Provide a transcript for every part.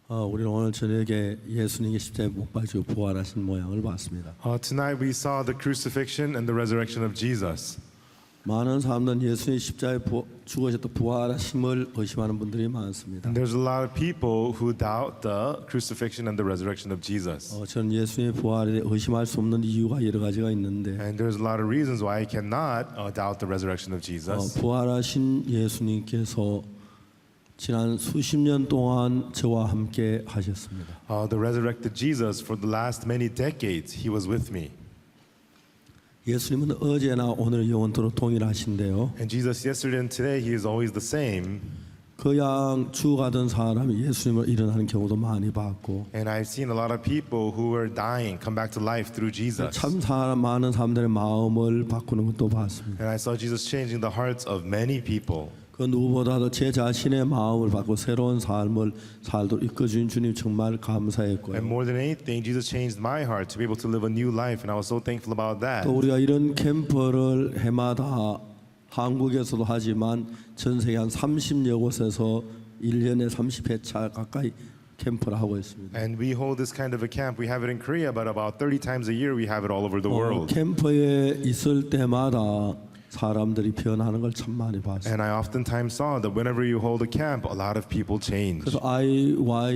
우리는 오늘 저녁에 예수님이 십자가에 못 박히고 부활하신 모양을 봤습니다. Tonight we saw the crucifixion and the resurrection of Jesus. 많은 사람들은 예수님이 십자가에 죽으셨다 부활하심을 의심하는 분들이 많습니다. And there's a lot of people who doubt the crucifixion and the resurrection of Jesus. 저는 예수님의 부활에 의심할 수 없는 이유가 여러 가지가 있는데 And there's a lot of reasons why I cannot doubt the resurrection of Jesus. 부활하신 예수님께서 지난 수십 년 동안 저와 함께 하셨습니다. The resurrected Jesus, for the last many decades, he was with me. 예수님은 어제나 오늘 영원토록 동일하신데요. And Jesus, yesterday and today, he is always the same. 그냥 죽어가던 사람이 예수님을 일어나는 경우도 많이 봤고, And I've seen a lot of people who were dying come back to life through Jesus. 참 많은 사람들의 마음을 바꾸는 것도 봤습니다. And I saw Jesus changing the hearts of many people. 그 누구보다도 제 자신의 마음을 바꾸고 새로운 삶을 살도록 이끌어주신 주님 정말 감사했고요. And more than anything, Jesus changed my heart to be able to live a new life, and I was so thankful about that. 또 우리가 이런 캠프를 해마다 한국에서도 하지만 전 세계 한 30여 곳에서 1년에 30회차 가까이 캠프를 하고 있습니다. And we hold this kind of a camp. We have it in Korea, but about 30 times a year we have it all over the world. 캠프에 있을 때마다 사람들이 변하는 걸 참 많이 봤어요. And I oftentimes saw that whenever you hold a camp, a lot of people change. 그래서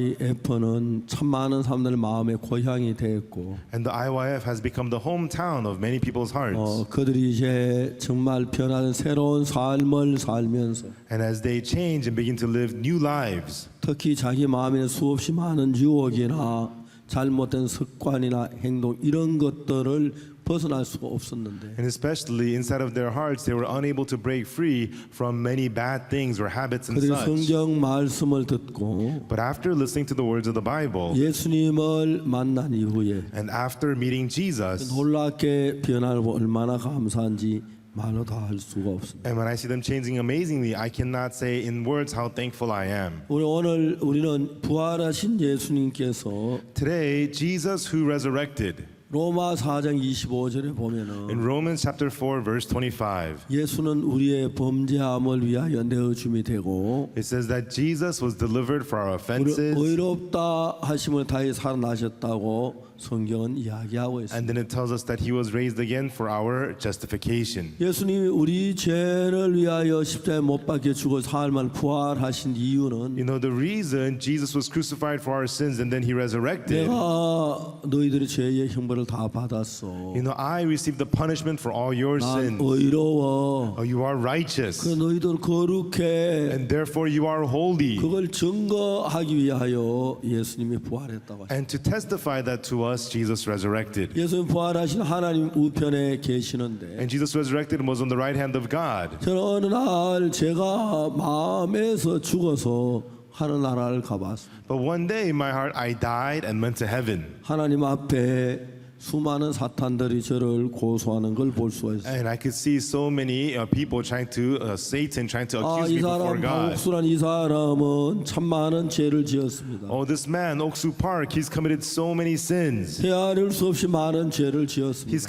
IYF는 참 많은 사람들의 마음의 고향이 됐고, And the IYF has become the hometown of many people's hearts. 그들이 이제 정말 변하는 새로운 삶을 살면서 And as they change and begin to live new lives, 특히 자기 마음에 수없이 많은 유혹이나 잘못된 습관이나 행동 이런 것들을 벗어날 수가 없었는데, and especially inside of their hearts, they were unable to break free from many bad things or habits and 그들이 such. 성경 말씀을 듣고 But after listening to the words of the Bible, 예수님을 만난 이후에 and after meeting Jesus, 놀랍게 변하고 얼마나 감사한지 말로 다 할 수가 없습니다. and when I see them changing amazingly, I cannot say in words how thankful I am. 우리는 부활하신 예수님께서 Today, Jesus who resurrected, 로마 4장 25절에 in 보면은 Romans chapter 4, verse 25, 예수는 우리의 범죄함을 위하여 내어줌이 되고 it says that Jesus was delivered for our offenses, 의롭다 하심을 다해 살아나셨다고 성경은 이야기하고 있습니다. and then it tells us that he was raised again for our justification. 예수님이 우리 죄를 위하여 십자가에 못 박혀 죽어 사흘만 부활하신 이유는 You know, the reason Jesus was crucified for our sins and then he resurrected, 내가 너희들의 죄의 형벌을 다 받았어. you know, I received the punishment for all your 난 sins. 의로워. Oh, you are righteous, 그 너희들 거룩해. and therefore you are holy. 그걸 증거하기 위하여 예수님이 부활했다고 하십니다. And to testify that to us, Jesus resurrected. 예수님 부활하신 하나님 우편에 계시는데, And Jesus resurrected and was on the right hand of God. 저는 어느 날 제가 마음에서 죽어서 하늘나라를 가봤습니다. But one day in my heart, I died and went to heaven. 하나님 앞에 수많은 사탄들이 저를 고소하는 걸 볼 수가 있어요. And I could see so many people Satan trying to accuse 이 me before 사람 God. 박옥수란 이 사람은 참 많은 죄를 지었습니다. Oh, this man, Oksu Park, he's committed so many sins. 헤아릴 수 없이 많은 죄를 지었습니다. He's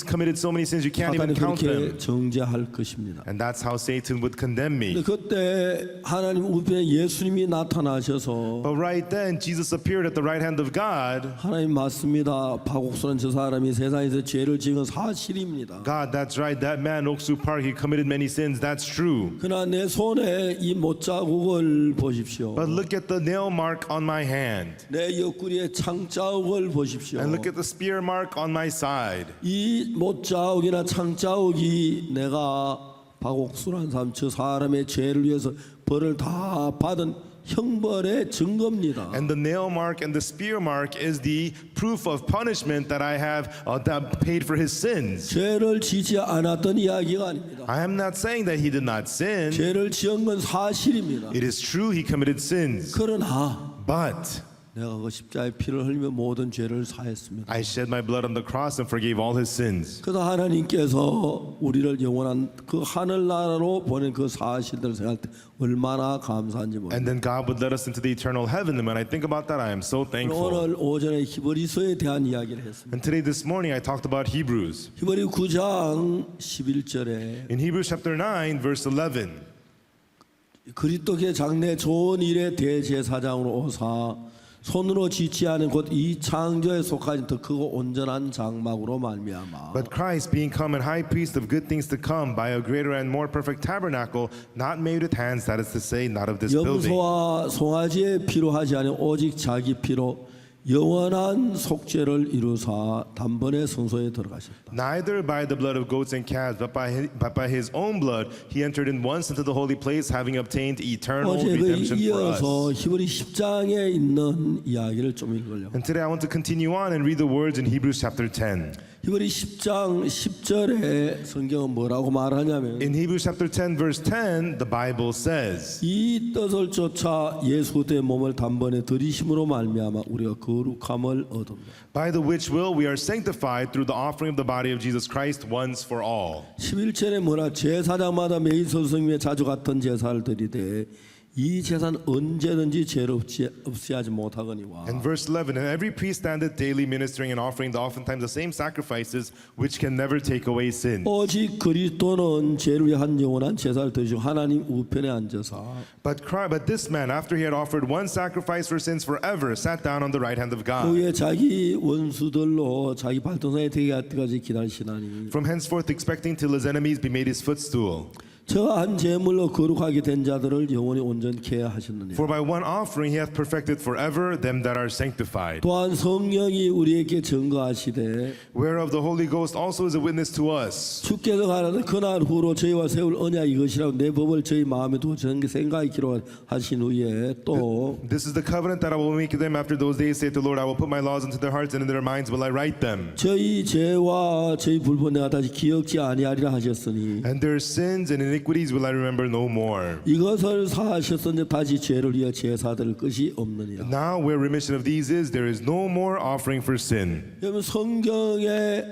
committed so many sins you can't even 사탄이 count 그렇게 them. 정죄할 것입니다. And that's how Satan would condemn 근데 me. 그때 하나님 우편에 예수님이 나타나셔서 But right then, Jesus appeared at the right hand of God. 하나님 맞습니다. 박옥수는 저 사람이 세상에서 죄를 지은 건 사실입니다. God, that's right. That man, Oksu Park, he committed many sins. That's true. 그러나 내 손에 이 못자국을 보십시오. But look at the nail mark on my hand. 내 옆구리에 창자국을 보십시오. And look at the spear mark on my side. 이 못자국이나 창자국이 내가 박옥수라는 사람 저 사람의 죄를 위해서 벌을 다 받은 형벌의 증거입니다. And the nail mark and the spear mark is the proof of punishment that I have that paid for his sins. 죄를 지지 않았던 이야기가 아닙니다. I am not saying that he did not sin. 죄를 지은 건 사실입니다. It is true he committed sins. 그러나 But 내가 그 십자가의 피를 흘리며 모든 죄를 사했습니다. I shed my blood on the cross and forgave all his sins. 그래서 하나님께서 우리를 영원한 그 하늘나라로 보낸 그 사실들을 생각할 때 얼마나 감사한지 모릅니다. And then God would let us into the eternal heaven. And when I think about that, I am so thankful. 오늘 오전에 히브리서에 대한 이야기를 했습니다. And today, this morning, I talked about Hebrews. 히브리 9장 11절에 In Hebrews chapter 9, verse 11, 그리스도께 장래 좋은 일의 대제사장으로 오사 손으로 짓지 않은 곧 이 창조에 속하신 더 크고 온전한 장막으로 말미암아 But Christ, being come and high priest of good things to come, by a greater and more perfect tabernacle, not made with hands, that is to say, not of this building. 염소와 송아지의 피로 하지 않은 오직 자기 피로 영원한 속죄를 이루사 단번에 성소에 들어가셨다. Neither by the blood of goats and calves, but by his own blood, he entered in once into the holy place, having obtained eternal 어제 그 redemption for us. 이어서 히브리 10장에 있는 이야기를 좀 읽으려고. And today I want to continue on and read the words in Hebrews chapter 10. 히브리 10장 10절에 성경은 뭐라고 말하냐면 In Hebrews chapter 10 verse 10, the Bible says, 이 뜻을 쫓아 예수 그리스도의 몸을 단번에 들이심으로 말미암아 우리가 거룩함을 얻습니다. by the which will we are sanctified through the offering of the body of Jesus Christ once for all. 11절에 뭐라 제사장마다 매일 선생님의 자주 같은 제사를 드리되 이 제사는 언제든지 죄를 없이 하지 못하거니와 And verse 11, and every priest standeth daily ministering and offering the oftentimes the same sacrifices which can never take away sin. 오직 그리스도는 죄를 위한 영원한 제사를 드시고 하나님 우편에 앉아서 But this man, after he had offered one sacrifice for sins forever, sat down on the right hand of 그 God. 후에 자기 원수들로 자기 발등상에 되게 할 때까지 기다리시나니 From henceforth expecting till his enemies be made his footstool. 저 한 제물로 거룩하게 된 자들을 영원히 온전케 하셨느냐. For by one offering he hath perfected forever them that are sanctified. 또한 성령이 우리에게 증거하시되 Whereof the Holy Ghost also is a witness to us. 주께서 가라되 그날 후로 저희와 세울 언약 이것이라고 내 법을 저희 마음에 두고 생각이 기록하신 후에 또 This is the covenant that I will make with them after those days, saith the Lord. I will put my laws into their hearts, and in their minds will I write them. 저희 죄와 저희 불법 내가 다시 기억지 아니하리라 하셨으니 And their sins and iniquities will I remember no more. 이것을 사하셨으니 다시 죄를 위하여 제사드릴 것이 없느니라. Now where remission of these is, there is no more offering for sin. 여러분 성경에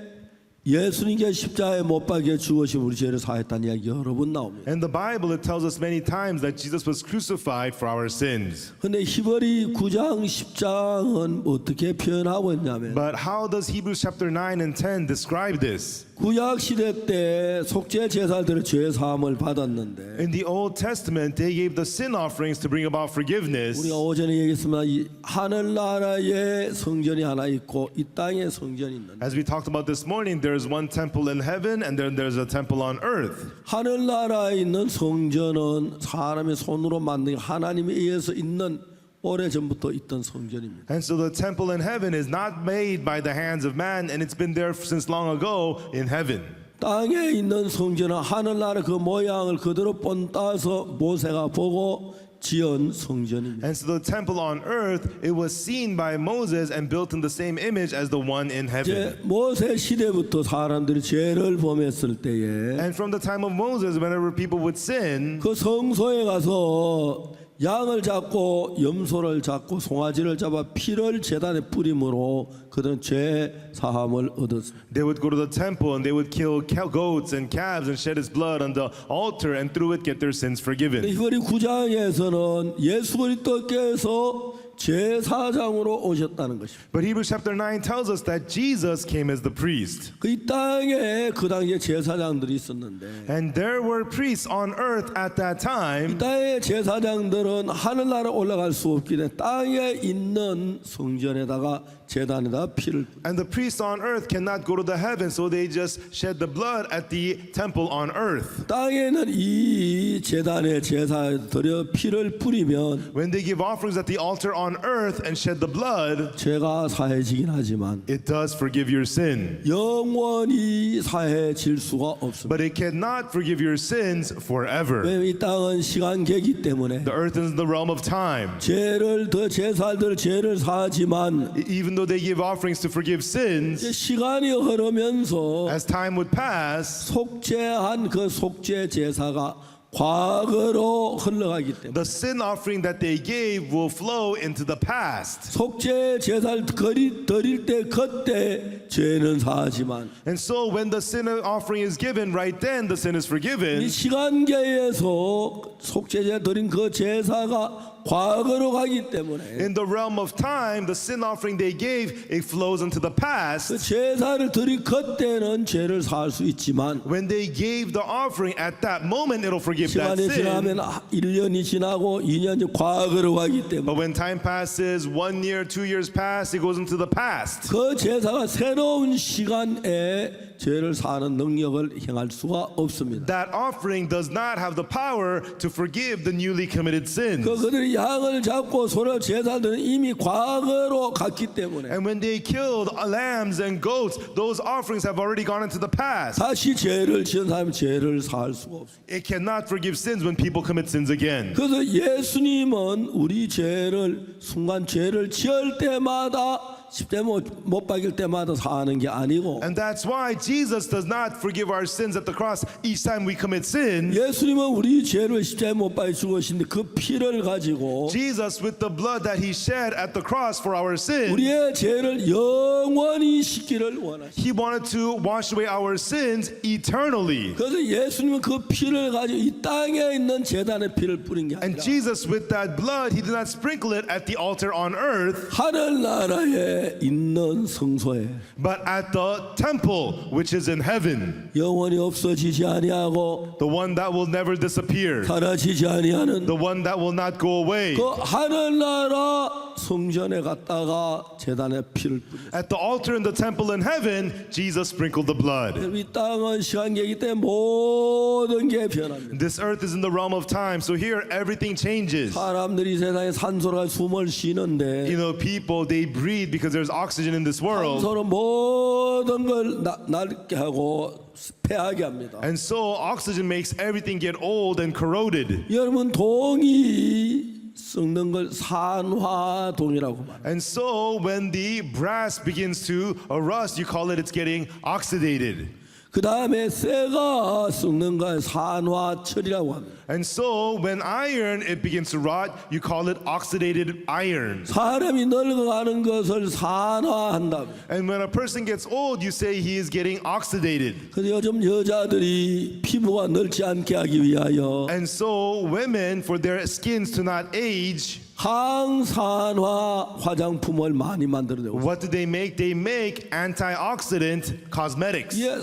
예수님께 십자가에 못 박혀 죽으신 우리 죄를 사했다는 이야기 여러 번 나옵니다. In the Bible, it tells us many times that Jesus was crucified for our sins. 근데 히브리 9장 10장은 어떻게 표현하고 있냐면 But how does Hebrews chapter 9 and 10 describe this? 구약 시대 때 속죄 제사를 드려 죄 사함을 받았는데 In the Old Testament, they gave the sin offerings to bring about forgiveness. 우리가 오전에 얘기했지만 이 하늘나라에 성전이 하나 있고 이 땅에 성전이 있는데 As we talked about this morning, there is one temple in heaven and then there's a temple on earth. 하늘나라에 있는 성전은 사람의 손으로 만든 하나님에 의해서 있는 오래전부터 있던 성전입니다. And so the temple in heaven is not made by the hands of man, and it's been there since long ago in heaven. 땅에 있는 성전은 하늘나라 그 모양을 그대로 본따서 모세가 보고 지은 성전입니다. And so the temple on earth, it was seen by Moses and built in the same image as the one in heaven. 이제 모세 시대부터 사람들이 죄를 범했을 때에 And from the time of Moses, whenever people would sin, 그 성소에 가서 양을 잡고 염소를 잡고 송아지를 잡아 피를 제단에 뿌림으로 그들은 죄 사함을 얻었습니다. they would go to the temple and they would kill goats and calves and shed his blood on the altar and through it get their sins forgiven. 히브리 9장에서는 예수 그리스도께서 제사장으로 오셨다는 것입니다. But Hebrews chapter 9 tells us that Jesus came as the priest. 그 이 땅에 그 당시에 제사장들이 있었는데 And there were priests on earth at that 이 time. 땅의 제사장들은 하늘나라 올라갈 수 없기 때문에 땅에 있는 성전에다가 제단에다 피를 And the priests on earth cannot go to the heavens, so they just shed the blood at the temple on earth. 땅에는 이 제단에 제사에 들여 피를 뿌리면 When they give offerings at the altar on earth and shed the blood, 죄가 사해지긴 하지만 it does forgive your sin. 영원히 사해질 수가 없습니다. But it cannot forgive your sins forever. 왜냐하면 이 땅은 시간계기 때문에 The earth is in the realm of time. 죄를 더 제사들 죄를 사하지만 Even though they give offerings to forgive sins, 이제 시간이 흐르면서 as time would pass, 속죄한 그 속죄 제사가 과거로 흘러가기 때문에 the sin offering that they gave will flow into the past. 속죄 제사를 드릴 때 그때 죄는 사하지만 And so when the sin offering is given, right then the sin is 이 forgiven. 시간계에서 속죄제 드린 그 제사가 과거로 가기 때문에 In the realm of time, the sin offering they gave, it flows into the 그 past. 제사를 드린 그때는 죄를 사할 수 있지만 When they gave the offering at that moment, it'll forgive that 시간이 sin. 지나면 1년이 지나고 2년이 과거로 가기 때문에 But when time passes, 1 year, 2 years pass, it goes into the past. 그 제사가 새로운 시간에 죄를 사는 능력을 행할 수가 없습니다. That offering does not have the power to forgive the newly committed sins. 그들이 양을 잡고 소를 제사들은 이미 과거로 갔기 때문에 And when they killed lambs and goats, those offerings have already gone into the past. 다시 죄를 지은 사람이 죄를 사할 수가 없습니다. It cannot forgive sins when people commit sins again. 그래서 예수님은 우리 죄를 순간 죄를 지을 때마다 십자가에 못 박일 때마다 사는 게 아니고 And that's why Jesus does not forgive our sins at the cross each time we commit sin. 예수님은 우리 죄를 십자가에 못 박아 죽으신데 그 피를 가지고 Jesus, with the blood that he shed at the cross for our sins, 우리의 죄를 영원히 씻기를 원하십니다. he wanted to wash away our sins eternally. 그래서 예수님은 그 피를 가지고 이 땅에 있는 제단에 피를 뿌린 게 And 아니라 Jesus, with that blood, he did not sprinkle it at the altar on earth, 하늘나라에 있는 성소에 but at the temple which is in heaven, 영원히 없어지지 아니하고 the one that will never disappear, 사라지지 아니하는 the one that will not go away. 그 하늘나라 성전에 갔다가 제단에 피를 뿌렸어요. At the altar in the temple in heaven, Jesus sprinkled the blood. 이 땅은 시간계이기 때문에 모든 게 변합니다. This earth is in the realm of time, so here everything changes. 사람들이 세상에 산소로 숨을 쉬는데 You know, people, they breathe because there's oxygen in this world. 산소로 모든 걸 낡게 하고 폐하게 합니다. And so oxygen makes everything get old and corroded. 여러분 동이 썩는 걸 산화동이라고 말합니다. And so when the brass begins to rust, you call it it's getting oxidated. 그 다음에 쇠가 썩는 걸 산화철이라고 합니다. And so when iron it begins to rot, you call it oxidated iron. 사람이 늙어가는 것을 산화한다. And when a person gets old, you say he is getting oxidated. 그래서 요즘 여자들이 피부가 늙지 않게 하기 위하여 And so women, for their skins to not age, 항산화 화장품을 많이 만들어내고 있어요. what do they make? They make antioxidant cosmetics. 예,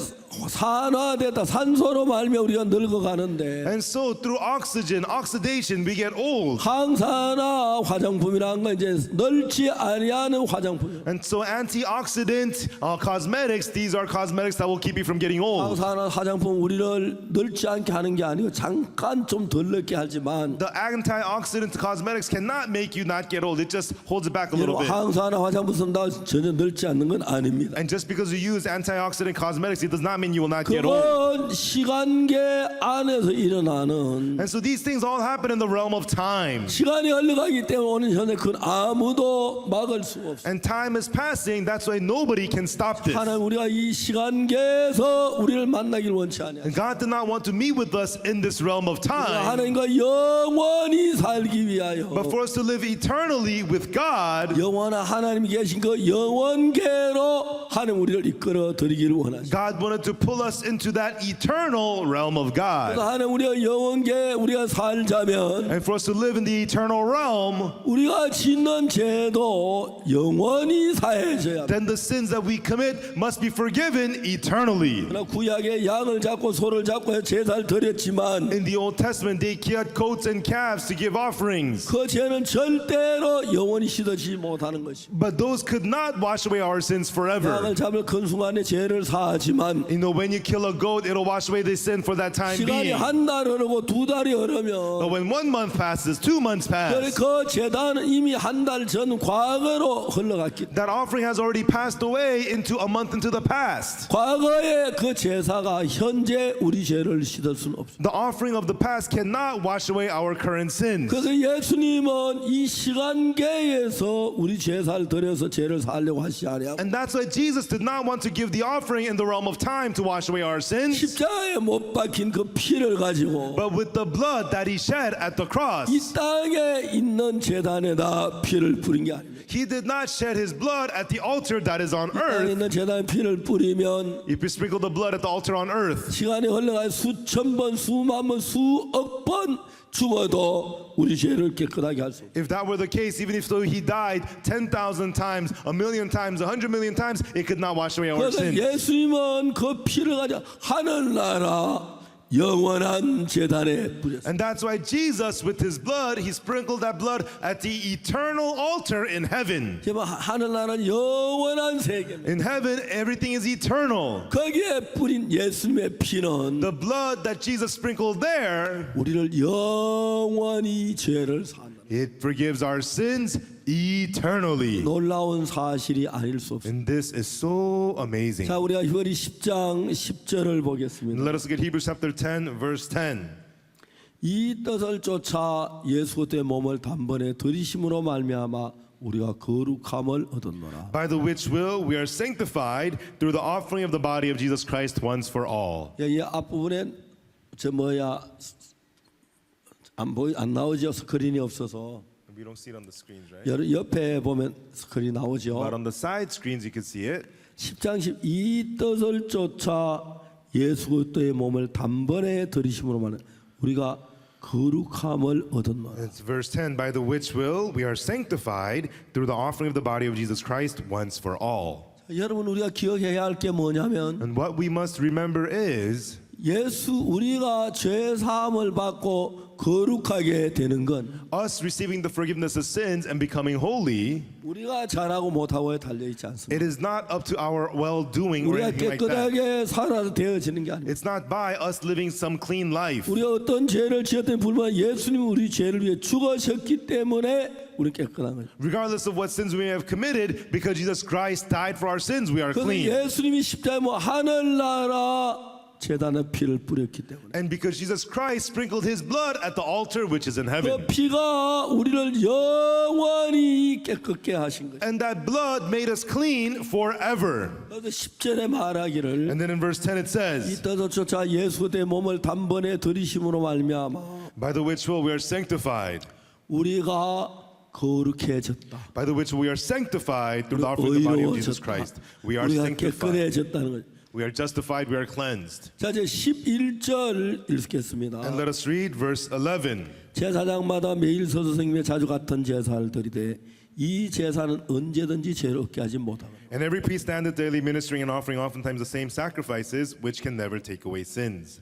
산화되다 산소로 말미암아 우리가 늙어가는데 And so through oxidation, we get old. 항산화 화장품이라는 건 이제 늙지 아니하는 화장품. And so antioxidant cosmetics, these are cosmetics that will keep you from getting old. 항산화 화장품 우리를 늙지 않게 하는 게 아니고 잠깐 좀 덜 늙게 하지만 The antioxidant cosmetics cannot make you not get old. It just holds it back a little 여러분 bit. 항산화 화장품 쓴다고 전혀 늙지 않는 건 아닙니다. And just because you use antioxidant cosmetics, it does not mean you will not get old. 그건 시간계 안에서 일어나는 And so these things all happen in the realm of time. 시간이 흘러가기 때문에 오는 현재 그건 아무도 막을 수가 없어요. And time is passing. That's why nobody can stop this. 하나님 우리가 이 시간계에서 우리를 만나길 원치 않아요. And God did not want to meet with us in this realm of time, 하나님과 영원히 살기 위하여 but for us to live eternally with God. 영원한 하나님이 계신 그 영원계로 하나님 우리를 이끌어 드리기를 원하십니다. God wanted to pull us into that eternal realm of God. 하나님 우리가 영원계 우리가 살자면 And for us to live in the eternal realm, 우리가 짓는 죄도 영원히 사해져야 합니다. then the sins that we commit must be forgiven eternally. 그러나 구약에 양을 잡고 소를 잡고 제사를 드렸지만 In the Old Testament, they killed goats and calves to give offerings. 그 죄는 절대로 영원히 씻어지지 못하는 것입니다. But those could not wash away our sins forever. 양을 잡을 그 순간에 죄를 사하지만 You know, when you kill a goat, it'll wash away the sin for that time 시간이 being. 한 달 흐르고 두 달이 흐르면 But when 1 month passes, 2 months pass, 그 제단은 이미 한 달 전 과거로 흘러갔기 때문에 that offering has already passed away into a month into the past. 과거의 그 제사가 현재 우리 죄를 씻을 수는 없습니다. The offering of the past cannot wash away our current sins. 그래서 예수님은 이 시간계에서 우리 제사를 드려서 죄를 살려고 하시지 아니하고 And that's why Jesus did not want to give the offering in the realm of time to wash away our sins, 십자가에 못 박힌 그 피를 가지고 but with the blood that he shed at the cross. 이 땅에 있는 제단에다 피를 뿌린 게 아닙니다. He did not shed his blood at the altar that is on 땅에 earth. 있는 제단에 피를 뿌리면 If you sprinkle the blood at the altar on earth, 시간이 흘러가 수천 번, 수만 번, 수억 번 죽어도 우리 죄를 깨끗하게 할 수 없어요. If that were the case, even if though he died 10,000 times, 1,000,000 times, 100,000,000 times, it could not wash away our 그래서 sins. 예수님은 그 피를 가지고 하늘나라 영원한 제단에 뿌렸어요. And that's why Jesus, with his blood, he sprinkled that blood at the eternal altar in heaven. 지금 하늘나라는 영원한 세계입니다. In heaven, everything is eternal. 거기에 뿌린 예수님의 피는 The blood that Jesus sprinkled there, 우리를 영원히 죄를 사한다. it forgives our sins eternally. 놀라운 사실이 아닐 수 없습니다. And this is so amazing. 자, 우리가 히브리 10장 10절을 보겠습니다. Let us look at Hebrews chapter 10, verse 10. 이 뜻을 쫓아 예수 그리스도의 몸을 단번에 들이심으로 말미암아 우리가 거룩함을 얻었노라. By the which will we are sanctified through the offering of the body of Jesus Christ once for all. 이 앞부분에 저 뭐야 안 나오죠. 스크린이 없어서. We don't see it on the screens, right? 옆에 보면 스크린이 나오죠. But on the side screens you can see it. 10장 10 이 뜻을 쫓아 예수 그리스도의 몸을 단번에 들이심으로 말하는 우리가 거룩함을 얻었노라. It's verse 10. By the which will we are sanctified through the offering of the body of Jesus Christ once for all. 여러분 우리가 기억해야 할 게 뭐냐면 And what we must remember is 우리가 죄 사함을 받고 거룩하게 되는 건 us receiving the forgiveness of sins and becoming holy. 우리가 잘하고 못하고에 달려 있지 않습니다. It is not up to our well-doing or 우리가 anything like that. 깨끗하게 살아서 되어지는 게 아닙니다. It's not by us living some clean life. 우리가 어떤 죄를 지었든 불만 예수님이 우리 죄를 위해 죽으셨기 때문에 우리 깨끗한 거죠. Regardless of what sins we may have committed, because Jesus Christ died for our sins, we are 그래서 clean. 예수님이 십자가에 하늘나라 제단에 피를 뿌렸기 때문에 And because Jesus Christ sprinkled his blood at the altar which is in 그 heaven. 피가 우리를 영원히 깨끗게 하신 거죠. And that blood made us clean forever. 그래서 10절에 말하기를 And then in verse 10 it 이 says, 뜻을 쫓아 예수 그리스도의 몸을 단번에 들이심으로 말미암아 by the which will we are sanctified. 우리가 거룩해졌다. By the which we are sanctified through the offering of the body of Jesus Christ. We are 우리가 sanctified. 깨끗해졌다는 거죠. We are justified, we are cleansed. 자, 이제 11절 읽겠습니다. And let us read verse 11. 제사장마다 매일 서서생님의 자주 같은 제사를 드리되 이 제사는 언제든지 죄를 얻게 하지 못하고 And every priest standeth daily ministering and offering oftentimes the same sacrifices which can never take away sins.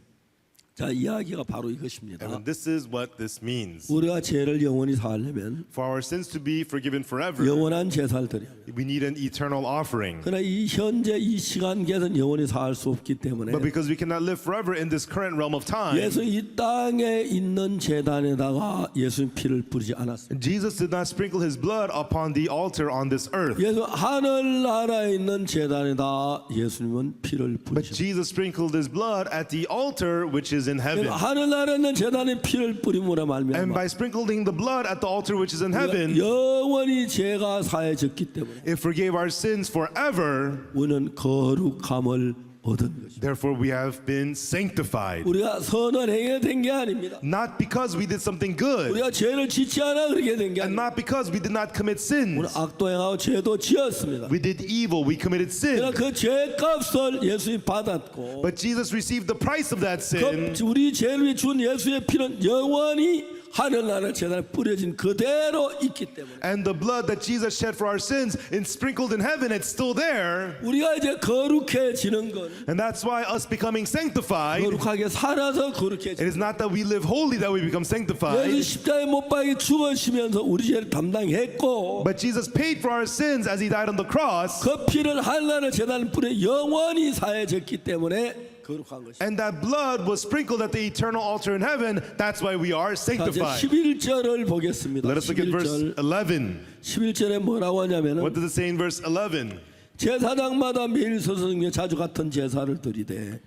자, 이야기가 바로 이것입니다. And this is what this means. 우리가 죄를 영원히 사하려면 For our sins to be forgiven forever, 영원한 제사를 드려야 합니다. we need an eternal offering. 그러나 이 현재 이 시간계에서는 영원히 사할 수 없기 때문에 But because we cannot live forever in this current realm of time, 예수 이 땅에 있는 제단에다가 예수님 피를 뿌리지 않았습니다. Jesus did not sprinkle his blood upon the altar on this earth. 예수 하늘나라에 있는 제단에다 예수님은 피를 But 뿌리셨습니다. Jesus sprinkled his blood at the altar which is in heaven. 하늘나라에 있는 제단에 피를 뿌림으로 And 말미암아 by sprinkling the blood at the altar which is in heaven, 영원히 죄가 사해졌기 때문에 it forgave our sins forever. 우리는 거룩함을 얻은 것입니다. Therefore, we have been sanctified. 우리가 선을 행해 된 게 아닙니다. Not because we did something good, 우리가 죄를 짓지 않아 그렇게 된 게 and 아닙니다. not because we did not commit 우리는 sins. 악도 행하고 죄도 지었습니다. We did evil, we committed sin. 그러나 그 죄값을 예수님이 받았고 But Jesus received the price of that sin. 그 우리 죄를 위해 준 예수의 피는 영원히 하늘나라 제단에 뿌려진 그대로 있기 때문에 And the blood that Jesus shed for our sins and sprinkled in heaven, it's still there. 우리가 이제 거룩해지는 건 And that's why us becoming sanctified, 거룩하게 살아서 it 거룩해지는 is not that we live holy that we become 예수 sanctified. 십자가에 못 박혀 죽으시면서 우리 죄를 담당했고 But Jesus paid for our sins as he died on the cross. 그 피를 하늘나라 제단에 뿌려 영원히 사해졌기 때문에 거룩한 것입니다. And that blood was sprinkled at the eternal altar in heaven. That's why we are 자, 이제 sanctified. 11절을 보겠습니다. Let us look at verse 11절. 11. 11절에 뭐라고 하냐면은 What does it say in verse 11? 제사장마다 매일 서서생에 자주 같은 제사를 드리되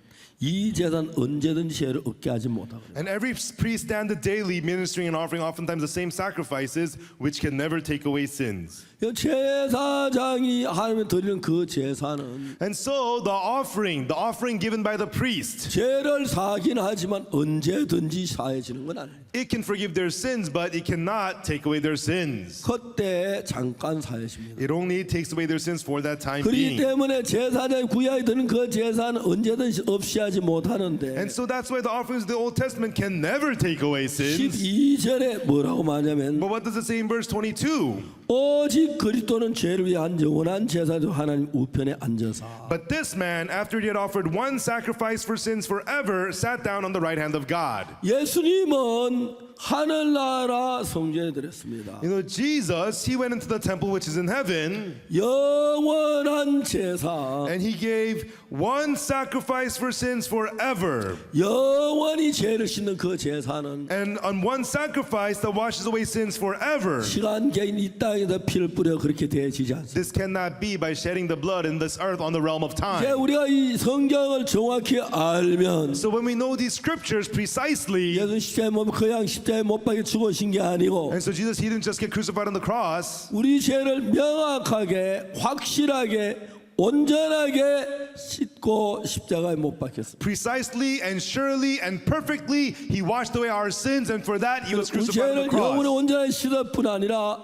이 제사는 언제든지 죄를 얻게 하지 못하고 And every priest standeth daily ministering and offering oftentimes the same sacrifices which can never take away sins. 제사장이 하나님께 드리는 그 제사는 And so the offering given by the priest, 죄를 사긴 하지만 언제든지 사해지는 건 아니에요. it can forgive their sins, but it cannot take away their sins. 그때 잠깐 사해집니다. It only takes away their sins for that time 그렇기 being. 때문에 제사장이 구약에 드는 그 제사는 언제든지 없이 해결하지 못하는데 And so that's why the offerings of the Old Testament can never take away sins. 12절에 뭐라고 말하냐면 But what does it say in verse 22? 오직 그리스도는 죄를 위한 영원한 제사장 하나님 우편에 앉아서 But this man, after he had offered one sacrifice for sins forever, sat down on the right hand of God. 예수님은 하늘나라 성전에 들었습니다. You know, Jesus, he went into the temple which is in heaven, 영원한 제사, and he gave one sacrifice for sins forever. 영원히 죄를 씻는 그 제사는 And on one sacrifice that washes away sins forever. 시간 개인 이 땅에서 피를 뿌려 그렇게 되어지지 않습니다. This cannot be by shedding the blood in this earth on the realm of 이제 time. 우리가 이 성경을 정확히 알면 So when we know these scriptures precisely, 예수 십자가에 그냥 십자가에 못 박혀 죽으신 게 아니고 and so Jesus, he didn't just get crucified on the cross. 우리 죄를 명확하게 확실하게 온전하게 씻고 십자가에 못 박혔습니다. Precisely and surely and perfectly, he washed away our sins, and for that he was 우리 crucified on the 죄를 영원히 cross. 온전하게 씻을 뿐 아니라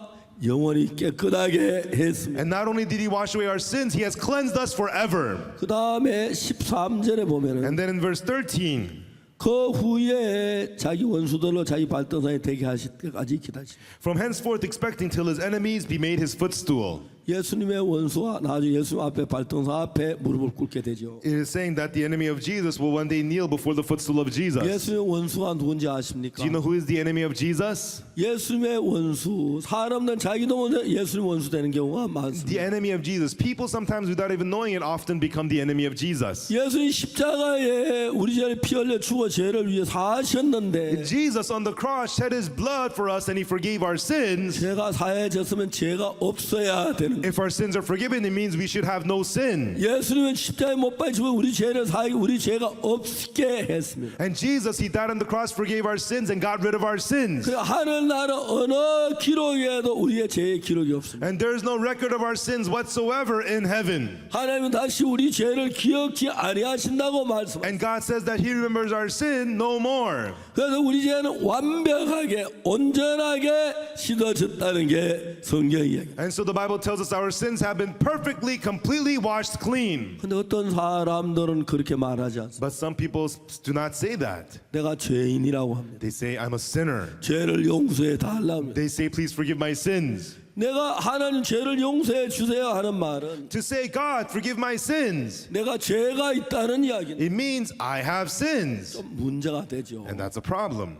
영원히 깨끗하게 했습니다. And not only did he wash away our sins, he has cleansed us forever. 그 다음에 13절에 보면은 And then in verse 13, 그 후에 자기 원수들로 자기 발등상에 대게 하실 때까지 기다리십니다. from henceforth expecting till his enemies be made his footstool. 예수님의 원수와 나중에 예수님 앞에 발등상 앞에 무릎을 꿇게 되죠. It is saying that the enemy of Jesus will one day kneel before the footstool of Jesus. 예수님의 원수가 누군지 아십니까? Do you know who is the enemy of Jesus? 예수님의 원수, 사람들은 자기도 모르는 예수님 원수 되는 경우가 많습니다. The enemy of Jesus. People sometimes without even knowing it often become the enemy of Jesus. 예수님 십자가에 우리 죄를 피 흘려 죽어 죄를 위해 사하셨는데 Jesus on the cross shed his blood for us and he forgave our sins. 죄가 사해졌으면 죄가 없어야 되는 If our sins are forgiven, it means we should have no sin. 예수님은 십자가에 못 박히시고 우리 죄를 사하기 우리 죄가 없게 했습니다. And Jesus, he died on the cross, forgave our sins, and got rid of our sins. 그 하늘나라 어느 기록에도 우리의 죄의 기록이 없습니다. And there is no record of our sins whatsoever in heaven. 하나님은 다시 우리 죄를 기억지 아니하신다고 말씀하십니다. And God says that he remembers our sin no more. 그래서 우리 죄는 완벽하게 온전하게 씻어졌다는 게 성경 이야기. And so the Bible tells us our sins have been perfectly, completely washed clean. 근데 어떤 사람들은 그렇게 말하지 않습니다. But some people do not say that. 내가 죄인이라고 합니다. They say, I'm a sinner. 죄를 용서해 달라고 합니다. They say, please forgive my sins. 내가 하나님 죄를 용서해 주세요 하는 말은 To say, God, forgive my sins, 내가 죄가 있다는 이야기는 it means I have sins. 좀 문제가 되죠. And that's a problem.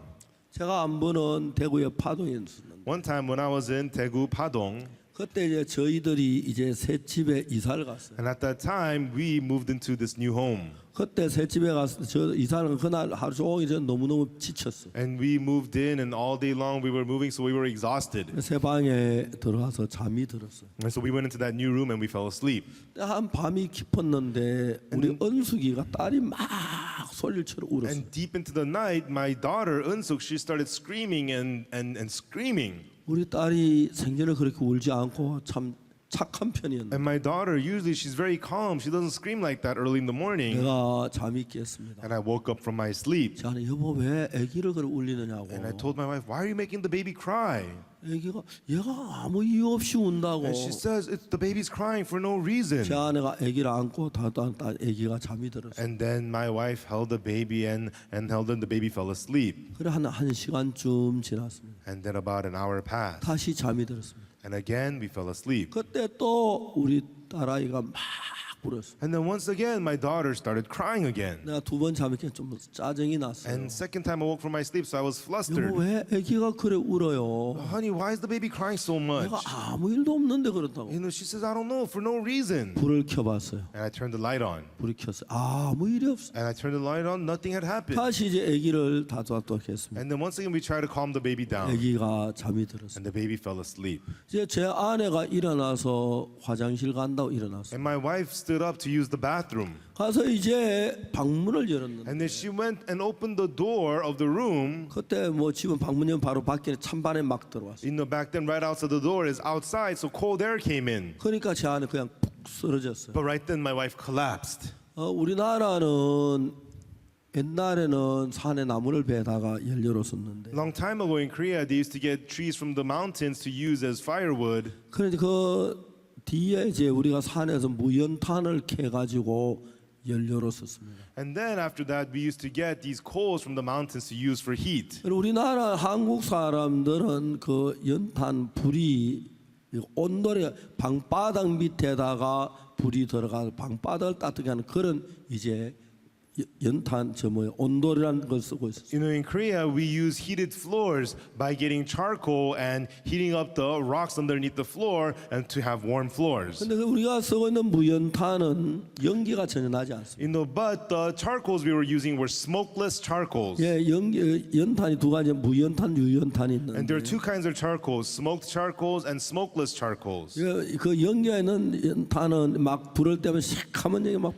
제가 한 번은 대구의 파동에 있었는데 One time when I was in Daegu, Padong, 그때 이제 저희들이 이제 새 집에 이사를 갔어요. and at that time we moved into this new home. 그때 새 집에 가서 저 이사를 그날 하루 종일 저 너무너무 지쳤어. And we moved in, and all day long we were moving, so we were exhausted. 새 방에 들어가서 잠이 들었어요. And so we went into that new room and we fell asleep. 한 밤이 깊었는데 우리 은숙이가 딸이 막 소리를 치러 울었어요. And deep into the night, my daughter Eun-suk, she started screaming and screaming. 우리 딸이 생전에 그렇게 울지 않고 참 착한 편이었는데 And my daughter, usually she's very calm. She doesn't scream like that early in the morning. 내가 잠이 깼습니다. And I woke up from my sleep. 저는 여보 왜 아기를 그렇게 울리느냐고. And I told my wife, why are you making the baby cry? 아기가 얘가 아무 이유 없이 운다고. And she says, it's the baby's crying for no reason. 제 아내가 아기를 안고 다도 아기가 잠이 들었어요. And then my wife held the baby and held him. The baby fell asleep. 그래 한 시간쯤 지났습니다. And then about an hour passed. 다시 잠이 들었습니다. And again we fell asleep. 그때 또 우리 딸아이가 막 울었어요. And then once again my daughter started crying again. 내가 두 번 잠이 깨서 좀 짜증이 났어요. And second time I woke from my sleep, so I was flustered. 여보 왜 아기가 그래 울어요? Honey, why is the baby crying so much? 내가 아무 일도 없는데 그렇다고. You know, she says, I don't know, for no reason. 불을 켜봤어요. And I turned the light on. 불이 켰어요. 아무 일이 없어. And I turned the light on, nothing had happened. 다시 이제 아기를 다독도록 했습니다. And then once again we tried to calm the baby down. 아기가 잠이 들었어요. And the baby fell asleep. 이제 제 아내가 일어나서 화장실 간다고 일어났어요. And my wife stood up to use the bathroom. 가서 이제 방문을 열었는데 And then she went and opened the door of the room. 그때 뭐 집은 방문 열면 바로 밖에 찬바람이 막 들어왔어요. You know, back then right outside the door is outside, so cold air came in. 그러니까 제 아내 그냥 푹 쓰러졌어요. But right then my wife collapsed. 우리나라는 옛날에는 산에 나무를 베다가 연료로 썼는데 Long time ago in Korea, they used to get trees from the mountains to use as firewood. 그런데 그 뒤에 이제 우리가 산에서 무연탄을 캐 가지고 연료로 썼습니다. And then after that, we used to get these coals from the mountains to use for heat. 우리나라 한국 사람들은 그 연탄 불이 온돌에 방바닥 밑에다가 불이 들어가서 방바닥을 따뜻하게 하는 그런 이제 연탄 온돌이라는 걸 쓰고 있었어요. You know, in Korea, we use heated floors by getting charcoal and heating up the rocks underneath the floor and to have warm floors. 근데 우리가 쓰고 있는 무연탄은 연기가 전혀 나지 않습니다. You know, but the charcoals we were using were smokeless charcoals. 예, 연탄이 두 가지, 무연탄, 유연탄이 And there are 있는데 two kinds of charcoals, smoked charcoals and smokeless charcoals. 그 연기에 있는 연탄은 막 불을 때면 시커먼 연기 막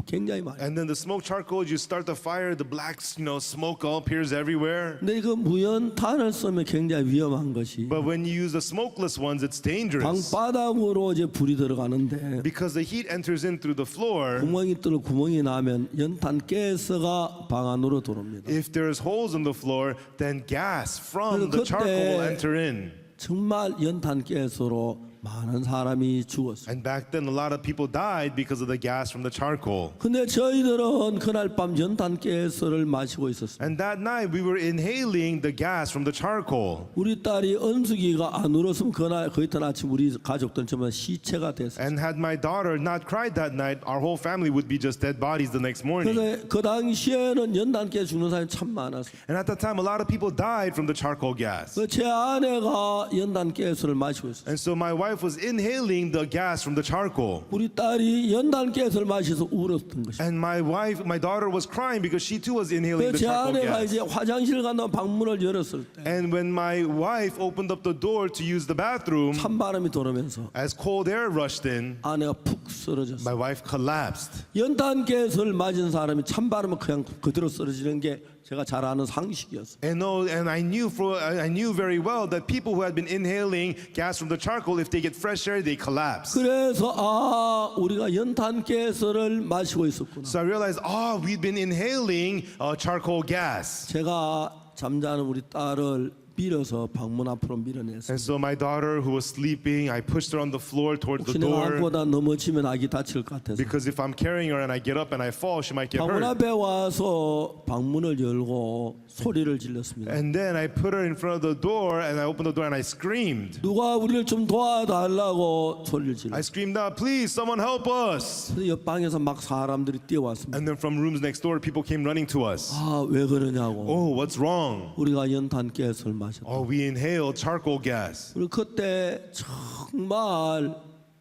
굉장히 많아요. And then the smoked charcoal, you start the fire, the black, smoke all appears everywhere. 근데 그 무연탄을 쓰면 굉장히 위험한 것이 But when you use the smokeless ones, it's dangerous 방바닥으로 이제 불이 들어가는데 because the heat enters in through the floor. 구멍이 나면 연탄 가스가 방 안으로 들어옵니다. If there's holes in the floor, then gas from the 그때 charcoal will enter in. 정말 연탄 가스로 많은 사람이 죽었어요. And back then, a lot of people died because of the gas from the charcoal. 근데 저희들은 그날 밤 연탄 가스를 마시고 있었어요. And that night, we were inhaling the gas from the charcoal. 우리 딸이 은숙이가 안 울었으면 그날 그 이튿 아침 우리 가족들은 정말 시체가 됐어요. And had my daughter not cried that night, our whole family would be just dead bodies the next morning. 그래서 그 당시에는 연탄 가스 죽는 사람이 참 많았어요. And at that time, a lot of people died from the charcoal gas. 제 아내가 연탄 가스를 마시고 있어요. And so my wife was inhaling the gas from the charcoal. 우리 딸이 연탄 가스를 마셔서 울었던 것이죠. And my daughter was crying because she too was inhaling the 제 charcoal 아내가 gas. 이제 화장실 간다 방문을 열었을 때 And when my wife opened up the door to use the bathroom, 찬바람이 들어오면서 as cold air rushed in, 아내가 푹 쓰러졌어요. my wife collapsed. 연탄 가스를 맞은 사람이 찬바람은 그냥 그대로 쓰러지는 게 제가 잘 아는 상식이었어요. And I knew very well that people who had been inhaling gas from the charcoal, if they get fresh air, they collapse. 그래서 우리가 연탄 가스를 마시고 있었구나. So I realized, we've been inhaling charcoal gas. 제가 잠자는 우리 딸을 밀어서 방문 앞으로 밀어냈어요. And so my daughter, who was sleeping, I pushed her on the floor towards the 혹시 내가 door 안고다 넘어지면 아기 다칠 것 같아서 because if I'm carrying her and I get up and I fall, she might get 방문 hurt. 앞에 와서 방문을 열고 소리를 질렀습니다. And then I put her in front of the door and I opened the door and I screamed. 누가 우리를 좀 도와달라고 소리를 질렀어요. I screamed out, please, someone help us. 그래서 옆방에서 막 사람들이 뛰어왔습니다. And then from rooms next door, people came running to us. 왜 그러냐고. Oh, what's wrong? 우리가 연탄 가스를 마셨다. Oh, we inhaled charcoal gas. 그리고 그때 정말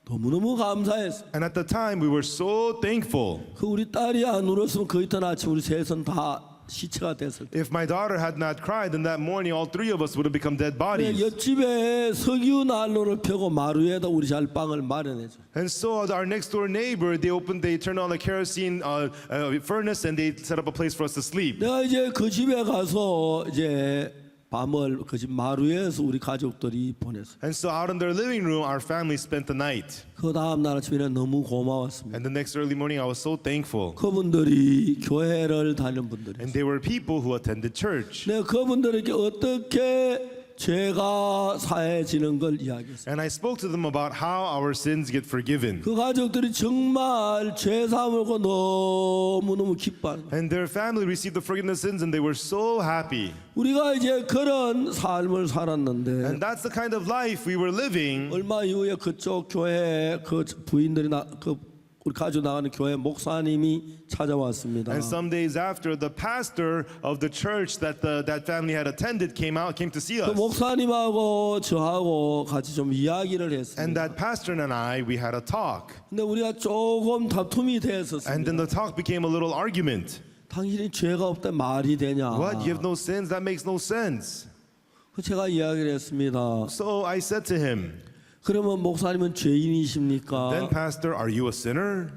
너무너무 감사했어요. And at the time, we were so thankful. 그 우리 딸이 안 울었으면 그 이튿 아침 우리 셋은 다 시체가 됐을 때. If my daughter had not cried, then that morning all three of us would have become dead bodies. 옆집에 석유 난로를 펴고 마루에다 우리 잘방을 마련해줘. And so our next door neighbor, they turned on a kerosene furnace and they set up a place for us to sleep. 내가 이제 그 집에 가서 이제 밤을 그 집 마루에서 우리 가족들이 보냈어요. And so out in their living room, our family spent the night. 그 다음 날 아침에 너무 고마웠습니다. And the next early morning, I was so thankful. 그분들이 교회를 다니는 분들이. And they were people who attended church. 내가 그분들에게 어떻게 죄가 사해지는 걸 이야기했어요. And I spoke to them about how our sins get forgiven. 그 가족들이 정말 죄 사물고 너무너무 기뻐하는 거예요. And their family received the forgiveness of sins and they were so happy. 우리가 이제 그런 삶을 살았는데 And that's the kind of life we were living. 얼마 이후에 그쪽 교회 그 부인들이 우리 가지고 나가는 교회 목사님이 찾아왔습니다. And some days after, the pastor of the church that that family had attended came to see 그 us. 목사님하고 저하고 같이 좀 이야기를 And 했습니다. that pastor and I, we had a talk. 근데 우리가 조금 다툼이 And 됐었습니다. then the talk became a little argument. 당신이 죄가 없다 말이 되냐? What? You have no sins? That makes no sense. 그 제가 이야기를 했습니다. So I said to him, 그러면 목사님은 죄인이십니까? then pastor, are you a sinner?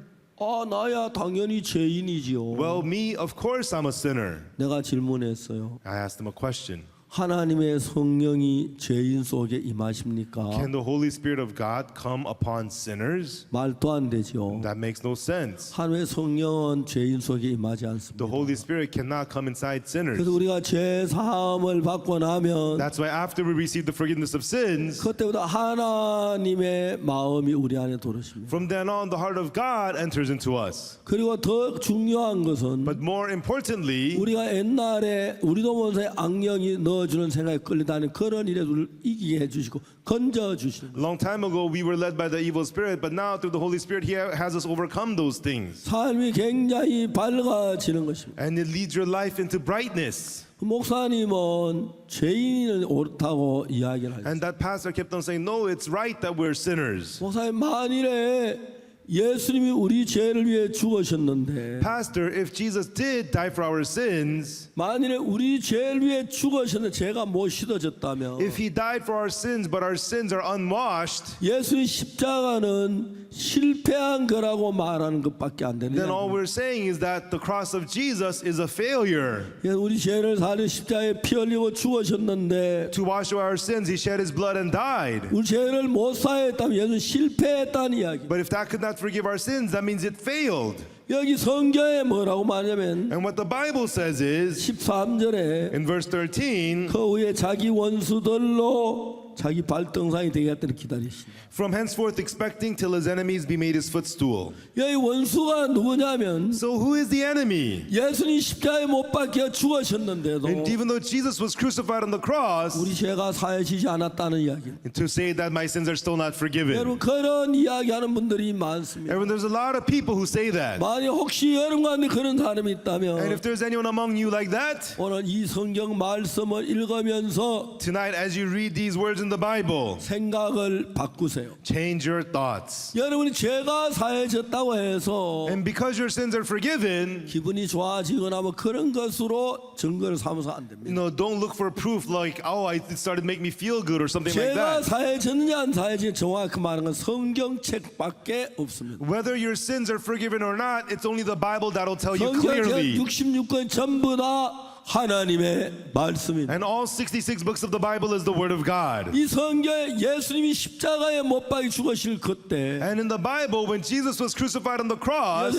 나야 당연히 죄인이지요. Well, me, of course I'm a sinner. 내가 질문했어요. I asked him a question. 하나님의 성령이 죄인 속에 임하십니까? Can the Holy Spirit of God come upon sinners? 말도 안 되죠. That makes no sense. 하나님의 성령은 죄인 속에 임하지 않습니다. The Holy Spirit cannot come inside sinners. 그래서 우리가 죄 사함을 받고 나면 That's why after we receive the forgiveness of sins, 그때부터 하나님의 마음이 우리 안에 들어오십니다. from then on the heart of God enters into us. 그리고 더 중요한 것은 But more importantly, 우리가 옛날에 우리도 모르는 악령이 넣어주는 생각에 끌려다니는 그런 일에 우리를 이기게 해주시고 건져주시는 a long time ago we were led by the evil spirit, but now through the Holy Spirit He has us overcome those things. 삶이 굉장히 밝아지는 것입니다. And it leads your life into brightness. 목사님은 죄인은 옳다고 이야기를 하죠. And that pastor kept on saying, no, it's right that we're sinners. 목사님 만일에 예수님이 우리 죄를 위해 죽으셨는데 Pastor, if Jesus did die for our sins, 만일에 우리 죄를 위해 죽으셨는데 죄가 못 씻어졌다면 if He died for our sins, but our sins are unwashed, 예수의 십자가는 실패한 거라고 말하는 것밖에 안 되는 then all 거예요. we're saying is that the cross of Jesus is a failure. 우리 죄를 사려 십자가에 피 흘리고 죽으셨는데 To wash away our sins, He shed His blood and died. 우리 죄를 못 사했다면 예수 실패했다는 이야기. But if that could not forgive our sins, that means it failed. 여기 성경에 뭐라고 말하냐면 And what the Bible says is, 13절에 in verse 13, 그 후에 자기 원수들로 자기 발등상이 되겠다는 기다리시다. from henceforth expecting till His enemies be made His footstool. 여기 원수가 누구냐면 So who is the enemy? 예수님 십자가에 못 박혀 죽으셨는데도 And even though Jesus was crucified on the cross, 우리 죄가 사해지지 않았다는 이야기. to say that my sins are still not forgiven. 여러분 그런 이야기하는 분들이 많습니다. Everyone, there's a lot of people who say that. 만약 혹시 여러분 가운데 그런 사람이 And 있다면 if there's anyone among you like that, 오늘 이 성경 말씀을 읽으면서 tonight as you read these words in the Bible, 생각을 바꾸세요. change your thoughts. 여러분이 죄가 사해졌다고 해서 And because your sins are forgiven, 기분이 좋아지거나 뭐 그런 것으로 증거를 삼아서 안 됩니다. don't look for proof like, oh, it started to make me feel good or something like 죄가 that. 사해졌느냐 안 사해졌느냐 정확히 말하는 건 성경책밖에 없습니다. Whether your sins are forgiven or not, it's only the Bible that'll tell you 성경책 clearly. 66권 전부 다 하나님의 말씀입니다. And all 66 books of the Bible is the Word of God. 이 성경에 예수님이 십자가에 못 박혀 죽으실 그때 And in the Bible, when Jesus was crucified on the cross,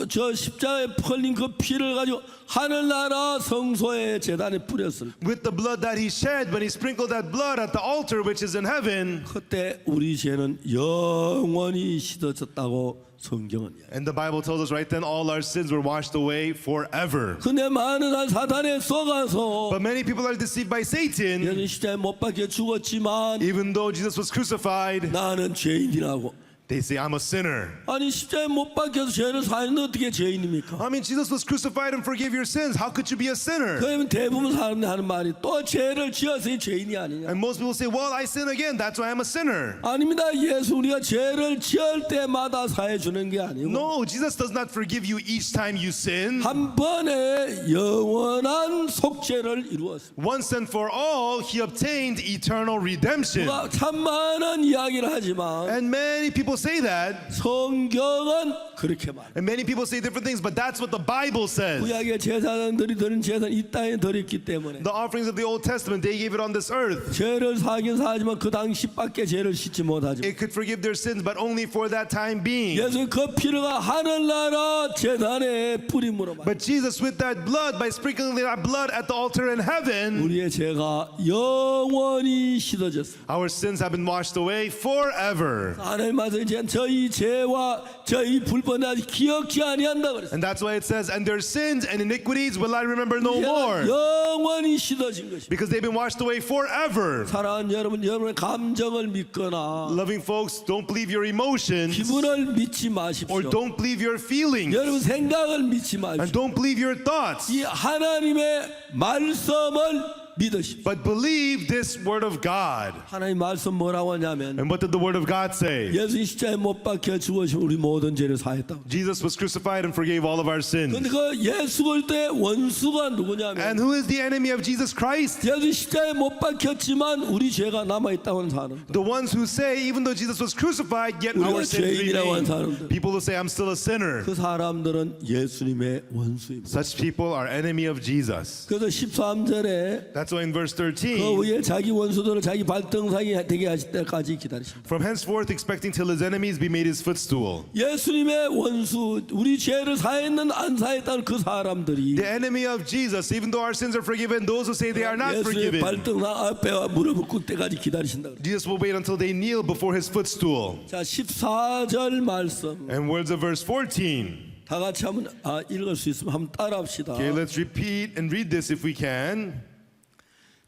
저 십자가에 흘린 그 피를 가지고 하늘나라 성소의 제단에 뿌렸을 때 with the blood that He shed, when He sprinkled that blood at the altar which is in heaven, 그때 우리 죄는 영원히 씻어졌다고 성경은 이야기해요. and the Bible tells us right then all our sins were washed away forever. 근데 많은 사단에 속아서 But many people are deceived by Satan. 예수님 십자가에 못 박혀 죽었지만 Even though Jesus was crucified, 나는 죄인이라고. they say, I'm a sinner. 아니 십자가에 못 박혀서 죄를 사는데 어떻게 죄인입니까? I mean, Jesus was crucified and forgave your sins. How could you be a sinner? 그러면 대부분 사람들이 하는 말이 또 죄를 지었으니 죄인이 아니냐. And most people say, well, I sin again. That's why I'm a sinner. 아닙니다. 예수 우리가 죄를 지을 때마다 사해 주는 게 아니고 No, Jesus does not forgive you each time you sin. 한 번에 영원한 속죄를 이루었습니다. Once and for all, He obtained eternal redemption. 누가 참 많은 이야기를 하지만 And many people say that. 성경은 그렇게 말해요. And many people say different things, but that's what the Bible says. 구약의 제사장들이 드린 제사는 이 땅에 드렸기 때문에 The offerings of the Old Testament, they gave it on this earth. 죄를 사긴 사지만 그 당시밖에 죄를 씻지 못하지만 It could forgive their sins, but only for that time being. 예수 그 피가 하늘나라 제단에 뿌림으로 말 But Jesus, with that blood, by sprinkling that blood at the altar in heaven, 우리의 죄가 영원히 씻어졌습니다. our sins have been washed away forever. 하나님 말씀 이제 저희 죄와 저희 불법을 아직 기억지 아니한다 그랬어요. And that's why it says, and their sins and iniquities will I remember no 죄가 more. 영원히 씻어진 것입니다. Because they've been washed away forever. 사랑하는 여러분, 여러분의 감정을 믿거나 Loving folks, don't believe your emotions 기분을 믿지 or 마십시오. don't believe your feelings 여러분 생각을 믿지 and 마십시오. don't believe your thoughts, 이 하나님의 말씀을 믿으십시오. but believe this word of God. 하나님 말씀 뭐라고 하냐면 And what did the word of God say? 예수 십자가에 못 박혀 죽으신 우리 모든 죄를 사했다고. Jesus was crucified and forgave all of our sins. 근데 그 예수 그리스도의 원수가 And 누구냐면 who is the enemy of Jesus Christ? 예수 십자가에 못 박혔지만 우리 죄가 남아 있다고 하는 사람. The ones who say, even though Jesus was crucified, yet 우리가 our sins 죄인이라고 하는 remain. 사람들. People who say, I'm still a sinner. 그 사람들은 예수님의 원수입니다. Such people are enemy of Jesus. 그래서 13절에 That's That's why in verse 그 13, 위에 자기 원수들을 자기 발등상이 되게 하실 때까지 기다리신다. from henceforth expecting till his enemies be made his footstool. 예수님의 원수, 우리 죄를 사했는 안 사했다는 그 사람들이 The enemy of Jesus, even though our sins are forgiven, those who say they are not 예수님의 forgiven, 발등상 앞에 무릎을 꿇을 때까지 기다리신다. Jesus will wait until they kneel before his footstool. 자, 14절 말씀 And words of verse 14. 다 같이 한번 읽을 수 있으면 한번 따라합시다. Okay, let's repeat and read this if we can.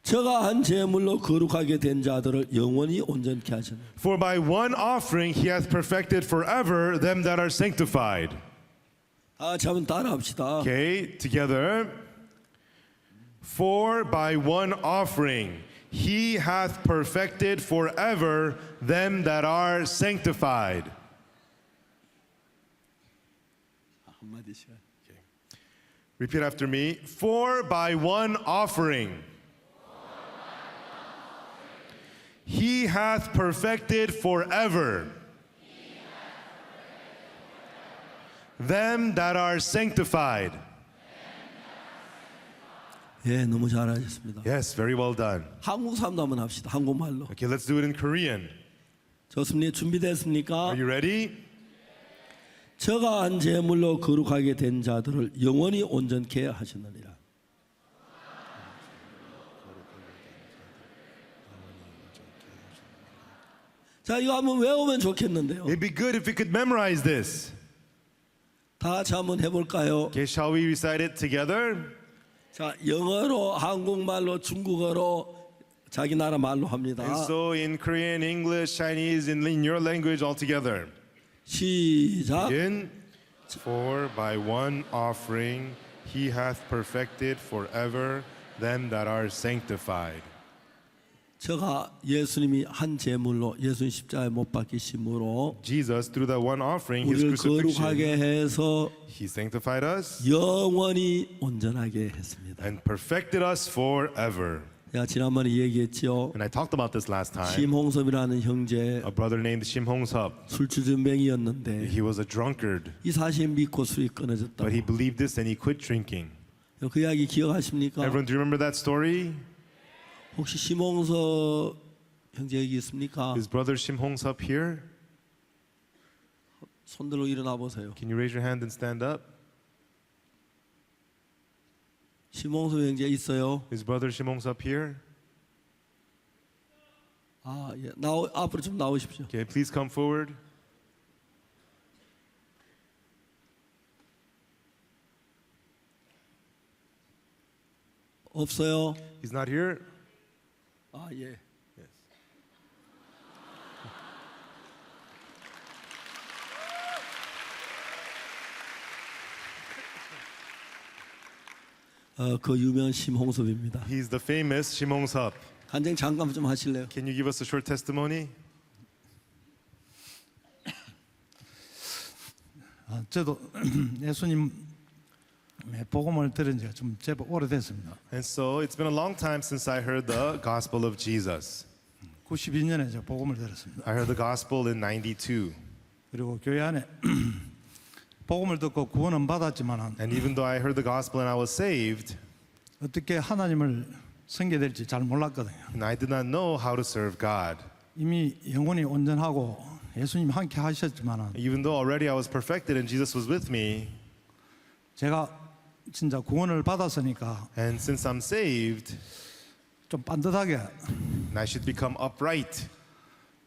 저가 한 제물로 거룩하게 된 자들을 영원히 온전케 하셨네. For by one offering he hath perfected forever them that are sanctified. 다 같이 한번 따라합시다. Okay, together. For by one offering he hath perfected forever them that are sanctified. 한마디씩. Repeat after me. For by one offering he hath perfected forever them that are sanctified. 예, 너무 잘하셨습니다. Yes, very well done. 한국 사람도 한번 합시다. 한국말로. Okay, let's do it in Korean. 좋습니다. 준비됐습니까? Are you ready? 저가 한 제물로 거룩하게 된 자들을 영원히 온전케 하시느니라. 자, 이거 한번 외우면 좋겠는데요. It'd be good if we could memorize this. 다 같이 한번 해볼까요? Okay, shall we recite it together? 자, 영어로, 한국말로, 중국어로, 자기 나라 말로 합니다. And so in Korean, English, Chinese, in your language all together. 시작. Begin. For by one offering he hath perfected forever them that are sanctified. 저가 예수님이 한 제물로 예수님 십자가에 못 박히심으로 Jesus, through that one offering, his 우리를 crucifixion, 거룩하게 해서 he sanctified us 영원히 온전하게 했습니다. and perfected us forever. 제가 지난번에 얘기했죠. And I talked about this last time. 심홍섭이라는 형제 A brother named Shim Hong-sup. 술주전뱅이였는데 He was a drunkard, 이 사실 믿고 술이 끊어졌다. but he believed this and he quit drinking. 그 이야기 기억하십니까? Everyone, do you remember that story? 혹시 심홍섭 형제 여기 있습니까? Is brother Shim Hong-sup here? 손들고 일어나 보세요. Can you raise your hand and stand up? 심홍섭 형제 있어요? Is brother Shim Hong-sup here? 아, 예. 앞으로 좀 나오십시오. Okay, please come forward. 없어요? He's not here? 아, 예. Yes. 그 유명한 심홍섭입니다. He's the famous Shim Hong-sup. 간증 잠깐 좀 하실래요? Can you give us a short testimony? 저도 예수님 복음을 들은 지가 좀 제법 오래됐습니다. And so it's been a long time since I heard the gospel of Jesus. 92년에 제가 복음을 들었습니다. I heard the gospel in 92. 그리고 교회 안에 복음을 듣고 구원은 받았지만 And even though I heard the gospel and I was saved, 어떻게 하나님을 섬겨야 될지 잘 몰랐거든요. and I did not know how to serve God. 이미 영혼이 온전하고 예수님 함께 하셨지만 Even though already I was perfected and Jesus was with me, 제가 진짜 구원을 받았으니까 and since I'm saved, 좀 반듯하게 and I should become upright.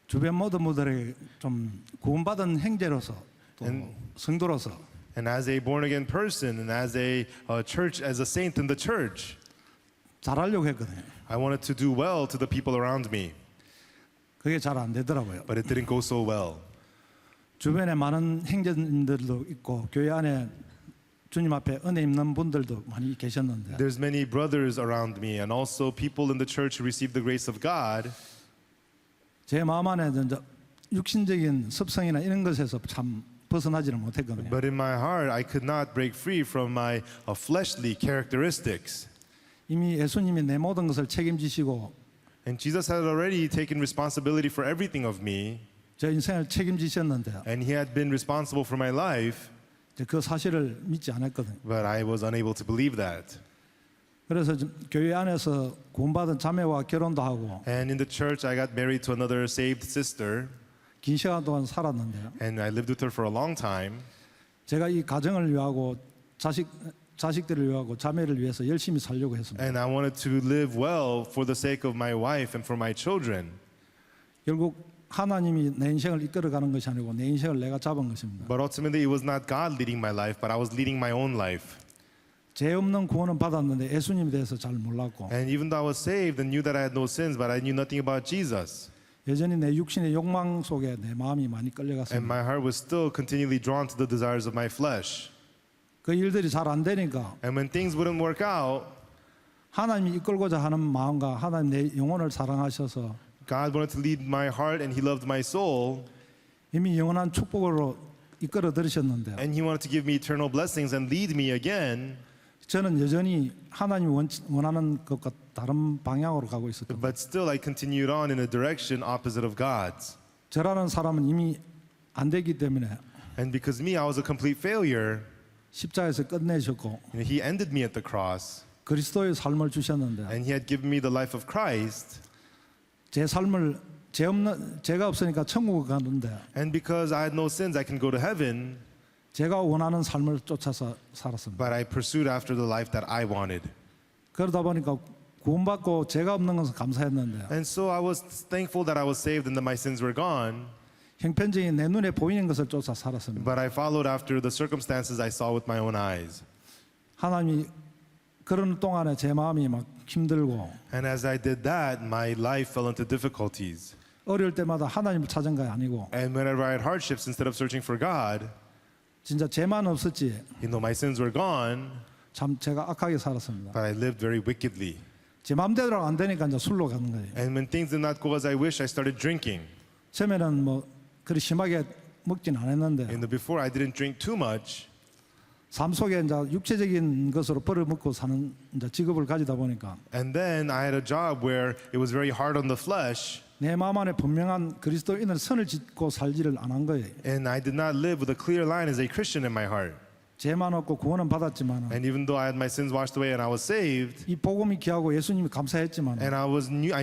주변 모든 분들에게 좀 구원받은 형제로서 또 성도로서 And as a born again person and as a church, as a saint in the church, 잘하려고 했거든요. I wanted to do well to the people around me, 그게 잘 안 되더라고요. but it didn't go so well. 주변에 많은 형제님들도 있고 교회 안에 주님 앞에 은혜 있는 분들도 많이 계셨는데 There's many brothers around me and also people in the church who received the grace of God. 제 마음 안에 이제 육신적인 습성이나 이런 것에서 참 벗어나지를 못했거든요. But in my heart, I could not break free from my fleshly characteristics. 이미 예수님이 내 모든 것을 책임지시고 And Jesus had already taken responsibility for everything of me, 제 인생을 책임지셨는데 and He had been responsible for my life, 이제 그 사실을 믿지 않았거든요. but I was unable to believe that. 그래서 교회 안에서 구원받은 자매와 결혼도 하고 And in the church, I got married to another saved sister, 긴 시간 동안 살았는데요. and I lived with her for a long time. 제가 이 가정을 위하고 자식들을 위하고 자매를 위해서 열심히 살려고 했습니다. And I wanted to live well for the sake of my wife and for my children. 결국 하나님이 내 인생을 이끌어가는 것이 아니고 내 인생을 내가 잡은 것입니다. But ultimately, it was not God leading my life, but I was leading my own life. 죄 없는 구원은 받았는데 예수님에 대해서 잘 몰랐고 And even though I was saved and knew that I had no sins, but I knew nothing about Jesus. 여전히 내 육신의 욕망 속에 내 마음이 많이 And 끌려갔습니다. my heart was still continually drawn to the desires of my flesh. 그 일들이 잘 안 되니까 And when things wouldn't work out, 하나님이 이끌고자 하는 마음과 하나님 내 영혼을 사랑하셔서 God wanted to lead my heart and He loved my soul. 이미 영원한 축복으로 이끌어 들으셨는데 And He wanted to give me eternal blessings and lead me again. 저는 여전히 하나님이 원하는 것과 다른 방향으로 가고 있었거든요. But still, I continued on in a direction opposite of God's. 저라는 사람은 이미 안 되기 때문에 And because me, I was a complete failure. 십자가에서 끝내셨고 He ended me at the cross. 그리스도의 삶을 주셨는데 And He had given me the life of Christ. 제 삶을 죄가 없으니까 천국을 가는데 And because I had no sins, I can go to heaven. 제가 원하는 삶을 쫓아서 살았습니다. But I pursued after the life that I wanted. 그러다 보니까 구원받고 죄가 없는 것은 감사했는데 And so I was thankful that I was saved and that my sins were gone. 형편적인 내 눈에 보이는 것을 쫓아 살았습니다. But I followed after the circumstances I saw with my own eyes. 하나님이 그런 동안에 제 마음이 막 힘들고 And as I did that, my life fell into difficulties. 어려울 때마다 하나님을 찾은 게 아니고 And whenever I had hardships, instead of searching for God, 진짜 죄만 없었지 my sins were gone, 참 제가 악하게 살았습니다. but I lived very wickedly. 제 마음대로 안 되니까 이제 술로 가는 거예요. And when things did not go as I wished, I started drinking. 처음에는 뭐 그리 심하게 먹진 않았는데 Before, I didn't drink too much. 삶 속에 이제 육체적인 것으로 벌어먹고 사는 이제 직업을 가지다 보니까 And then I had a job where it was very hard on the flesh. 내 마음 안에 분명한 그리스도인을 선을 짓고 살지를 안 한 거예요. And I did not live with a clear line as a Christian in my heart. 죄만 없고 구원은 받았지만 And even though I had my sins washed away and I was saved, 이 복음이 귀하고 예수님이 감사했지만 and I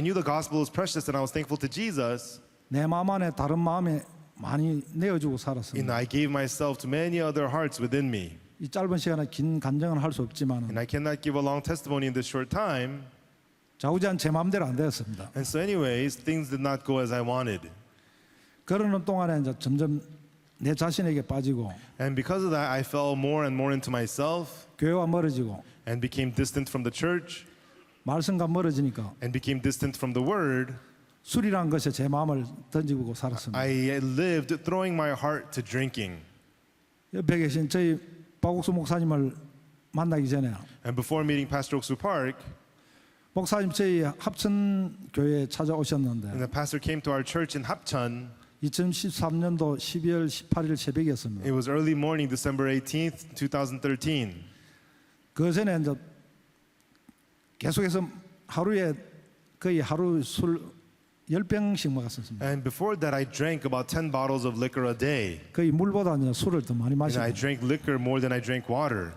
knew the gospel was precious and I was thankful to Jesus, 내 마음 안에 다른 마음에 많이 내어주고 and 살았습니다. I gave myself to many other hearts within me. 이 짧은 시간에 긴 간증은 할 수 없지만 And I cannot give a long testimony in this short time. 좌우지간 제 마음대로 안 되었습니다. And so anyways, things did not go as I wanted. 그러는 동안에 이제 점점 내 자신에게 빠지고 And because of that, I fell more and more into myself 교회와 멀어지고 and became distant from the church 말씀과 멀어지니까 and became distant from the word. 술이라는 것에 제 마음을 던지고 살았습니다. I lived throwing my heart to drinking. 옆에 계신 저희 박옥수 목사님을 만나기 전에 And before meeting Pastor Oksu Park, 목사님 저희 합천 교회에 찾아오셨는데 and the pastor came to our church in Hapcheon. 2013년도 12월 18일 새벽이었습니다. It was early morning, December 18th, 2013. 그 전에 이제 계속해서 하루에 거의 하루 술 10병씩 먹었습니다. And before that, I drank about 10 bottles of liquor a day. 거의 물보다 이제 술을 더 많이 And I 마시고 drank liquor more than I drank water.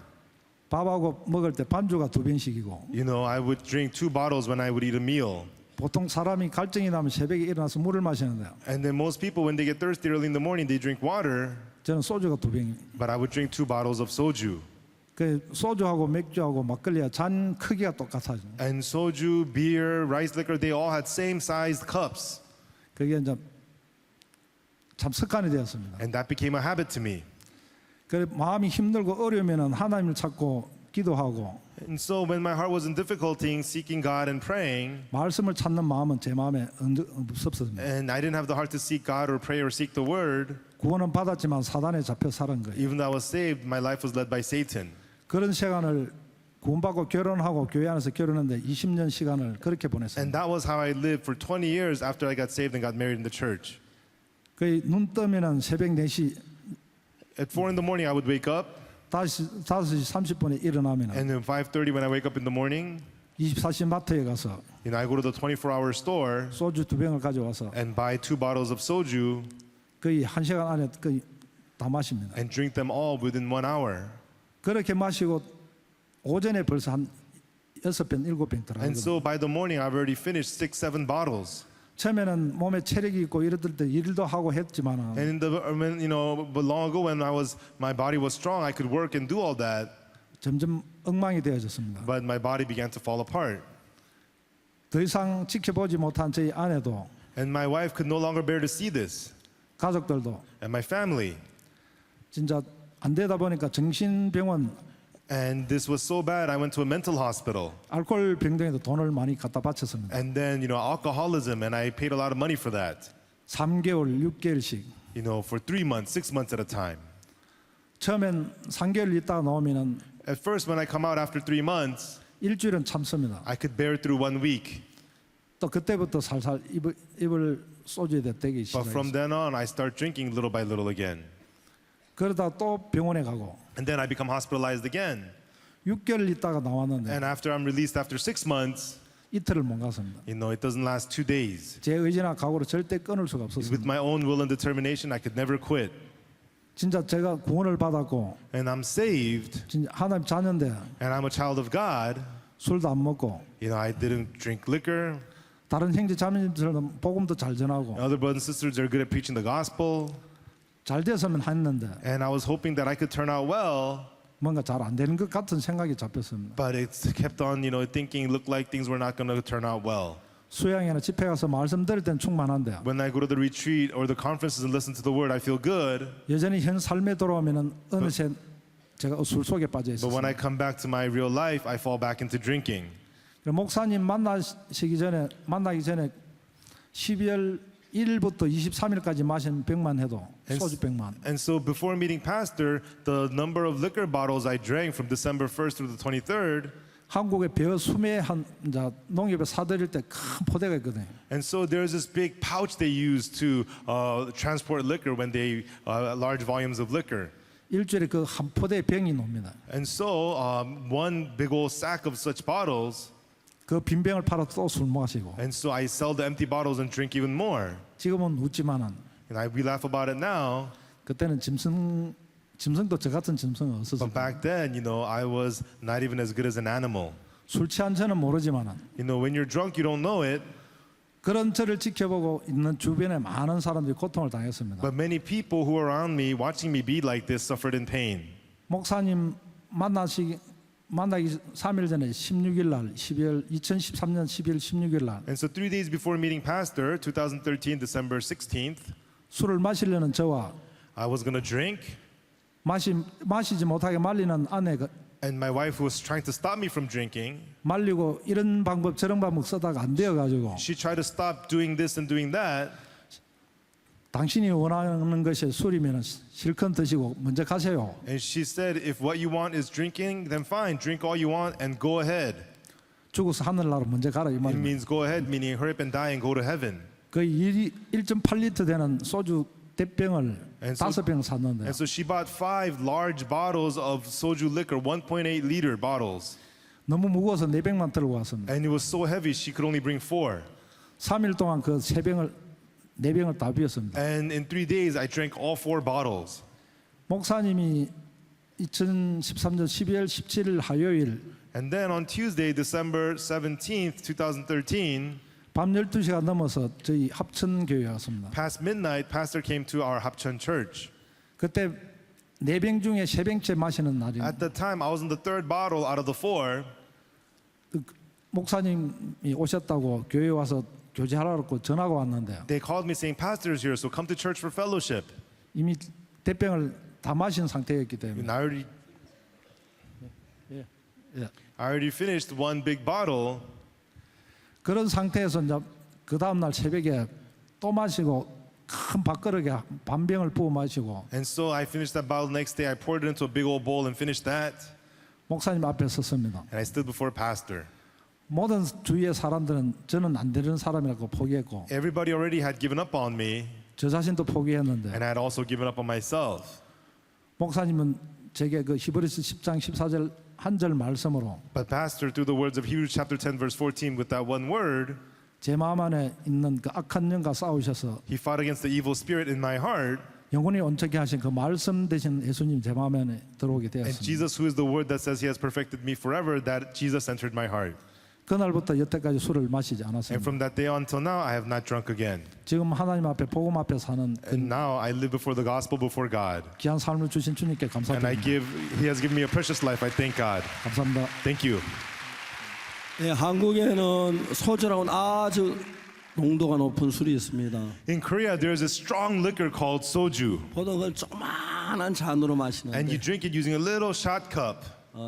밥하고 먹을 때 반주가 2병씩이고 I would drink 2 bottles when I would eat a meal. 보통 사람이 갈증이 나면 새벽에 일어나서 물을 마시는데 And then most people, when they get thirsty early in the morning, they drink water. 저는 소주가 2병. But I would drink 2 bottles of soju. 그 소주하고 맥주하고 막걸리가 잔 크기가 똑같아요. And soju, beer, rice liquor, they all had same sized cups. 그게 이제 참 습관이 되었습니다. And that became a habit to me. 그 마음이 힘들고 어려우면은 하나님을 찾고 기도하고 And so when my heart was in difficulty, seeking God and praying, 말씀을 찾는 마음은 제 마음에 없었습니다. and I didn't have the heart to seek God or pray or seek the word, 구원은 받았지만 사단에 잡혀 살은 거예요. even though I was saved, my life was led by Satan. 그런 시간을 구원받고 결혼하고 교회 안에서 결혼했는데 20년 시간을 그렇게 And 보냈습니다. that was how I lived for 20 years after I got saved and got married in the church. 거의 눈 뜨면은 새벽 4시 At 4 in the morning, I would wake up, 5시 30분에 일어나면 and then 5:30 when I wake up in the morning, 24시 마트에 가서 I go to the 24-hour store 소주 2병을 가져와서 and buy 2 bottles of soju 거의 1시간 안에 거의 다 마십니다. and drink them all within 1 hour. 그렇게 마시고 오전에 벌써 한 6병, 7병 And 들어가거든요. so by the morning, I've already finished 6, 7 bottles. 처음에는 몸에 체력이 있고 이럴 때 일도 하고 했지만 And in the, when, but long ago when my body was strong, I could work and do all that. 점점 엉망이 되어졌습니다. But my body began to fall apart. 더 이상 지켜보지 못한 저희 아내도 And my wife could no longer bear to see this. 가족들도 And my family. 진짜 안 되다 보니까 정신병원 And this was so bad, I went to a mental hospital. 알코올 병동에도 돈을 많이 갖다 바쳤습니다. And then, alcoholism, and I paid a lot of money for that. 3개월, 6개월씩. For 3 months, 6 months at a time. 처음엔 3개월 있다가 나오면은 At first, when I come out after 3 months, 일주일은 참습니다. I could bear through 1 week. 또 그때부터 살살 입을 소주에 대기 But from 시작했어요. then on, I start drinking little by little again. 그러다 또 병원에 가고 And then I become hospitalized again. 6개월 있다가 나왔는데 And after I'm released after 6 months, 이틀을 못 갔습니다. it doesn't last 2 days. 제 의지나 각오로 절대 끊을 수가 With 없었습니다. my own will and determination, I could never quit. 진짜 제가 구원을 받았고 And I'm saved, 진짜 하나님 자녀인데 and I'm a child of God. 술도 안 먹고 I didn't drink liquor. 다른 형제 자매들은 복음도 잘 전하고 Other brothers and sisters are good at preaching the gospel. 잘 됐으면 했는데 And I was hoping that I could turn out well, 뭔가 잘 안 되는 것 같은 생각이 잡혔습니다. but it kept on, thinking, looked like things were not going to turn out well. 수양이나 집회 가서 말씀 들을 땐 충만한데 When I go to the retreat or the conferences and listen to the word, I feel good. 여전히 현 삶에 돌아오면은 어느새 제가 술 속에 빠져 But when I 있었어요. come back to my real life, I fall back into drinking. 목사님 만나기 전에 12월 1일부터 23일까지 마신 병만 해도 소주 병만 And so before meeting pastor, the number of liquor bottles I drank from December 1st through the 23rd, 한국에 벼 수매한 이제 농협에 사들일 때 큰 포대가 있거든요. and so there's this big pouch they use to transport liquor when they large volumes of liquor. 일주일에 그 한 포대에 병이 놉니다. And so one big old sack of such bottles, 그 빈 병을 팔아 또 술 마시고 and so I sell the empty bottles and drink even more. 지금은 웃지만은 And we laugh about it now, 그때는 짐승도 저 같은 짐승은 but 없었어요. back then, I was not even as good as an animal. 술 취한 저는 모르지만은 When you're drunk, you don't know it, 그런 저를 지켜보고 있는 주변에 많은 사람들이 고통을 당했습니다. but many people who are around me, watching me be like this, suffered in pain. 목사님 만나기 3일 전에 16일 날 2013년 12월 16일 날 And so 3 days before meeting pastor, 2013, December 16th, 술을 마시려는 저와 I was going to drink, 마시지 못하게 말리는 아내가 and my wife was trying to stop me from drinking. 말리고 이런 방법 저런 방법 쓰다가 안 되어가지고 She tried to stop doing this and doing that. 당신이 원하는 것이 술이면 실컷 드시고 먼저 가세요. And she said, if what you want is drinking, then fine, drink all you want and go ahead. 죽어서 하늘나라 먼저 가라 이 It 말입니다. means go ahead, meaning hurry up and die and go to heaven. 거의 1.8리터 되는 소주 대병을 And so- 5병 샀는데 And so she bought 5 large bottles of soju liquor, 1.8 liter bottles. 너무 무거워서 4병만 들고 왔습니다. And it was so heavy, she could only bring 4. 3일 동안 그 4병을 다 비웠습니다. And in 3 days, I drank all 4 bottles. 목사님이 2013년 12월 17일 화요일 And then on Tuesday, December 17th, 2013, 밤 12시가 넘어서 저희 합천교회에 왔습니다. past midnight, pastor came to our Hapcheon church. 그때 4병 중에 3병째 마시는 날입니다. At the time, I was in the 3rd bottle out of the 4. 목사님이 오셨다고 교회에 와서 교제하라고 전화가 왔는데 They called me saying, pastor's here, so come to church for fellowship. 이미 대병을 다 마신 상태였기 And 때문에 I 예. already finished 1 big bottle. 그런 상태에서 이제 그 다음 날 새벽에 또 마시고 큰 밥그릇에 반병을 부어 마시고 And so I finished that bottle next day. I poured it into a big old bowl and finished that. 목사님 앞에 섰습니다. And I stood before pastor. 모든 주위의 사람들은 저는 안 되는 사람이라고 포기했고 Everybody already had given up on me, 저 자신도 포기했는데 and I had also given up on myself. 목사님은 제게 그 히브리서 10장 14절 한 절 말씀으로 But pastor, through the words of Hebrews chapter 10, verse 14, with that one word, 제 마음 안에 있는 그 악한 영과 싸우셔서 he fought against the evil spirit in my heart, 영혼이 온전케 하신 그 말씀 되신 예수님 제 마음에 들어오게 And 되었습니다. Jesus, who is the word that says he has perfected me forever, that Jesus entered my heart. 그날부터 여태까지 술을 마시지 And 않았습니다. from that day until now, I have not drunk again. 지금 하나님 앞에 복음 앞에 사는 그 And now I live before the gospel before God. 귀한 삶을 주신 주님께 And I 감사드립니다. he has given me a precious life. I thank God. 감사합니다. Thank you. 네, 한국에는 소주라고는 아주 농도가 높은 술이 있습니다. In Korea, there is a strong liquor called soju. 보통 그걸 조그만한 잔으로 And 마시는데 you drink it using a little shot cup.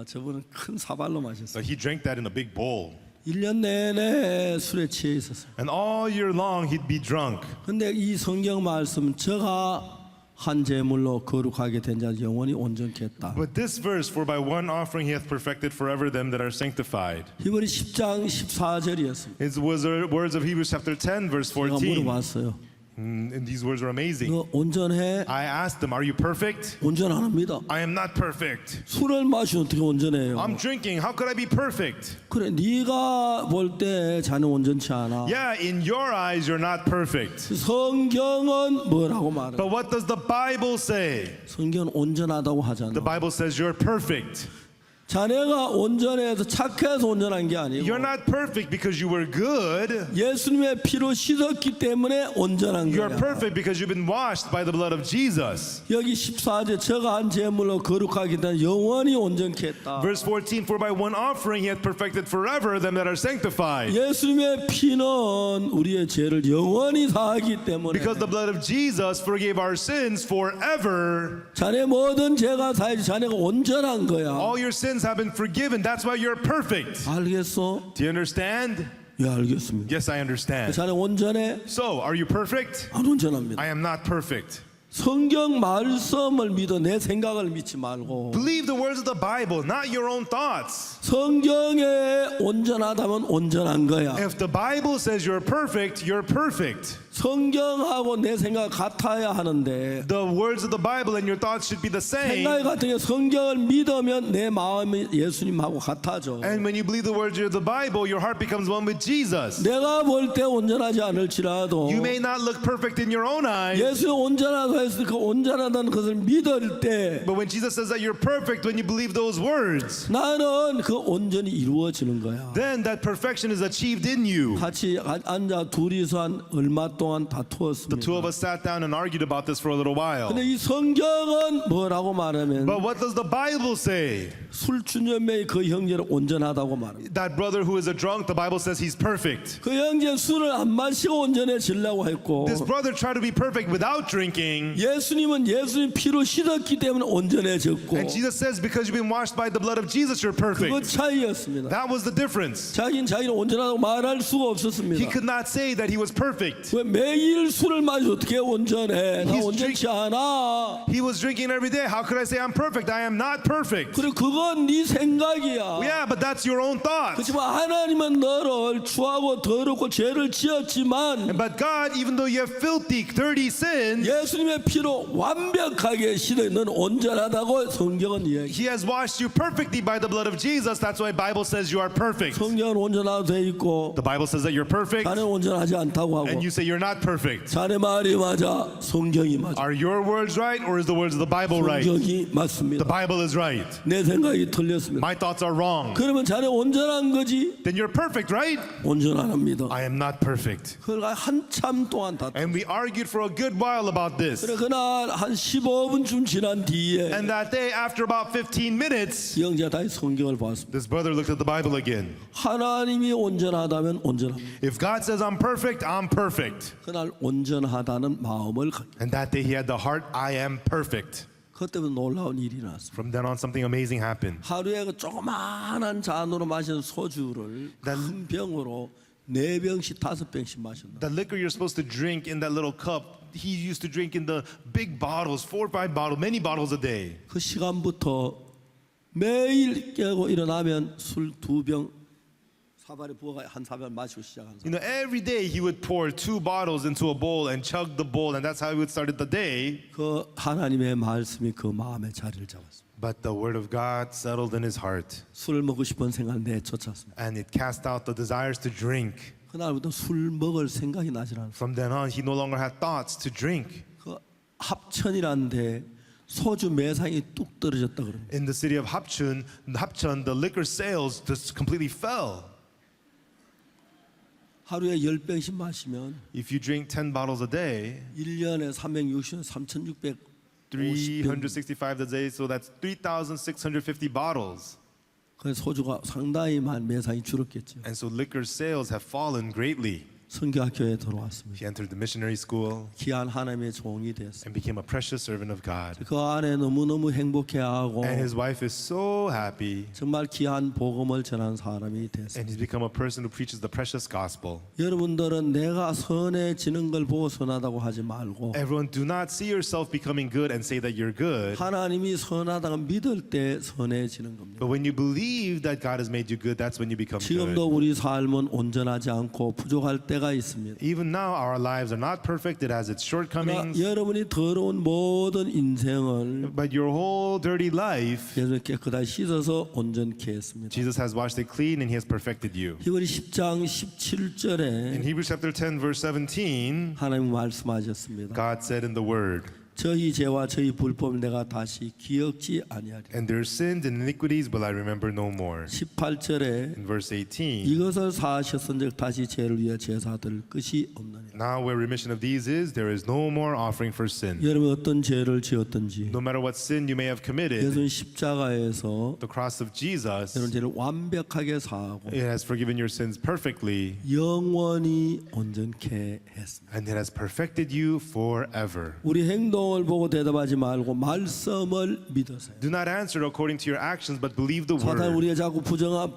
저분은 큰 사발로 마셨어요. But he drank that in a big bowl. 1년 내내 술에 취해 있었어요. And all year long, he'd be drunk. 근데 이 성경 말씀 저가 한 제물로 거룩하게 된 자 영원히 온전케 했다. But this verse, for by one offering he hath perfected forever them that are sanctified. 히브리 10장 14절이었습니다. It was the words of Hebrews chapter 10, verse 제가 14. 물어봤어요. And these words are amazing. 너 온전해? I asked them, are you perfect? 온전 안 합니다. I am not perfect. 술을 마시면 어떻게 온전해요? I'm drinking. How could I be perfect? 그래, 네가 볼 때 자는 온전치 않아. Yeah, in your eyes, you're not perfect. 성경은 뭐라고 말해? But what does the Bible say? 성경은 온전하다고 하잖아. The Bible says you're perfect. 자네가 온전해서 착해서 온전한 게 아니고 You're not perfect because you were good. 예수님의 피로 씻었기 때문에 온전한 You're 거야. perfect because you've been washed by the blood of Jesus. 여기 14절 저가 한 제물로 거룩하기 때문에 영원히 온전케 했다. Verse 14, for by one offering he hath perfected forever them that are sanctified. 예수님의 피는 우리의 죄를 영원히 사하기 때문에 Because the blood of Jesus forgave our sins forever. 자네 모든 죄가 사야지 자네가 온전한 거야. All your sins have been forgiven. That's why you're perfect. 알겠어? Do you understand? 예, 알겠습니다. Yes, I understand. 자네 온전해? So, are you perfect? 안 온전합니다. I am not perfect. 성경 말씀을 믿어 내 생각을 믿지 말고 Believe the words of the Bible, not your own thoughts. 성경에 온전하다면 온전한 거야. If the Bible says you're perfect, you're perfect. 성경하고 내 생각 같아야 하는데 The words of the Bible and your thoughts should be the same. 생각이 같은 게 성경을 믿으면 내 마음이 예수님하고 같아져. And when you believe the words of the Bible, your heart becomes one with Jesus. 내가 볼 때 온전하지 않을지라도 You may not look perfect in your own eyes, 예수님 온전하다고 했을 그 온전하다는 것을 믿을 때 but when Jesus says that you're perfect, when you believe those words, 나는 그 온전이 이루어지는 거야. then that perfection is achieved in you. 같이 앉아 둘이서 한 얼마 동안 The two of 다투었습니다. us sat down and argued about this for a little while. 근데 이 성경은 뭐라고 말하면 But what does the Bible say? 술주념의 그 형제를 온전하다고 말합니다. That brother who is a drunk, the Bible says he's perfect. 그 형제 술을 안 마시고 온전해지려고 했고 This brother tried to be perfect without drinking. 예수님은 예수님 피로 씻었기 때문에 온전해졌고 And Jesus says, because you've been washed by the blood of Jesus, you're 그 perfect. 차이였습니다. That was the difference. 자기는 온전하다고 말할 수가 He 없었습니다. could not say that he was perfect. 왜 매일 술을 마시 어떻게 온전해? 나 He's 온전치 않아. He was drinking every day. How could I say I'm perfect? I am not perfect. 그래 그건 네 생각이야. Yeah, but that's your own thought. 그렇지만 하나님은 너를 추하고 더럽고 죄를 지었지만 But God, even though you have filthy, dirty sins, 예수님의 피로 완벽하게 씻어 넌 온전하다고 성경은 이야기. He has washed you perfectly by the blood of Jesus. That's why the Bible says you are perfect. 성경은 온전하다 돼 있고 The Bible says that you're perfect, 자네 온전하지 않다고 하고 and you say you're not perfect. 자네 말이 맞아 성경이 맞아 Are your words right, or is the words of the Bible right? 성경이 The 맞습니다. Bible is right. 내 생각이 틀렸습니다. My thoughts are wrong. 그러면 자네 온전한 거지? Then you're perfect, right? 온전 안 합니다. I am not perfect. 그걸 한참 동안 다. And we argued for a good while about this. 그래 그날 한 15분쯤 지난 뒤에 And that day, after about 15 minutes, 이 형제가 다시 성경을 봤습니다. this brother looked at the Bible again. 하나님이 온전하다면 온전합니다. If God says I'm perfect, I'm perfect. 그날 온전하다는 마음을 갖. And that day he had the heart, I am perfect. 그때부터 놀라운 일이 났습니다. From then on, something amazing happened. 하루에 그 조그마한 잔으로 마시는 소주를 큰 병으로 4병씩 5병씩 마신다. The liquor you're supposed to drink in that little cup, he used to drink in the big bottles, 4 or 5 bottles, many bottles a day. 그 시간부터 매일 깨고 일어나면 술 2병 사발에 부어가 한 사발 마시고 시작한 You know, every day he would pour 2 bottles into a bowl and chug the bowl, and that's how he would start the day. 그 하나님의 말씀이 그 마음에 자리를 잡았습니다. But the word of God settled in his heart, 술을 먹고 싶은 생각을 내쫓았습니다. and it cast out the desires to drink. 그날부터 술 먹을 생각이 나질 않았어요. From then on, he no longer had thoughts to drink. 그 합천이란데 소주 매상이 뚝 떨어졌다 그럽니다. In the city of Hapchun, the liquor sales just completely fell. 하루에 10병씩 마시면 If you drink 10 bottles a day, 1년에 360년 3,650병. 365 a day, so that's 3,650 bottles. 그 소주가 상당히 매상이 줄었겠죠. And so liquor sales have fallen greatly. 선교학교에 들어왔습니다. He entered the missionary school 귀한 하나님의 종이 되었습니다. and became a precious servant of God. 그 안에 너무너무 행복해하고 And his wife is so happy. 정말 귀한 복음을 전하는 사람이 And 됐습니다. he's become a person who preaches the precious gospel. 여러분들은 내가 선해지는 걸 보고 선하다고 하지 말고 Everyone, do not see yourself becoming good and say that you're good. 하나님이 선하다고 믿을 때 선해지는 겁니다. But when you believe that God has made you good, that's when you become 지금도 good. 우리 삶은 온전하지 않고 부족할 때가 있습니다. Even now, our lives are not perfect. It has its 그러나 shortcomings. 여러분이 더러운 모든 인생을 But your whole dirty life, 예수 깨끗하게 씻어서 온전케 했습니다. Jesus has washed it clean and he has perfected you. 히브리 10장 In 17절에 Hebrews chapter 10, verse 17, 하나님 말씀하셨습니다. God said in the word, 저희 죄와 저희 불법을 내가 다시 기억지 아니하리. and their sins and iniquities will I remember no more. 18절에 In verse 18, 이것을 사하셨은즉 다시 죄를 위해 제사 드릴 것이 없느니라. now where remission of these is, there is no more offering for sin. 여러분 어떤 죄를 지었든지 No matter what sin you may have committed, 예수님 십자가에서 the cross of Jesus, 여러분 죄를 완벽하게 사하고 it has forgiven your sins perfectly, 영원히 온전케 했습니다. and it has perfected you forever. 우리 행동을 보고 대답하지 말고 말씀을 믿으세요. Do not answer according to your actions, but believe the 사탄 word. 우리가 자꾸 부정한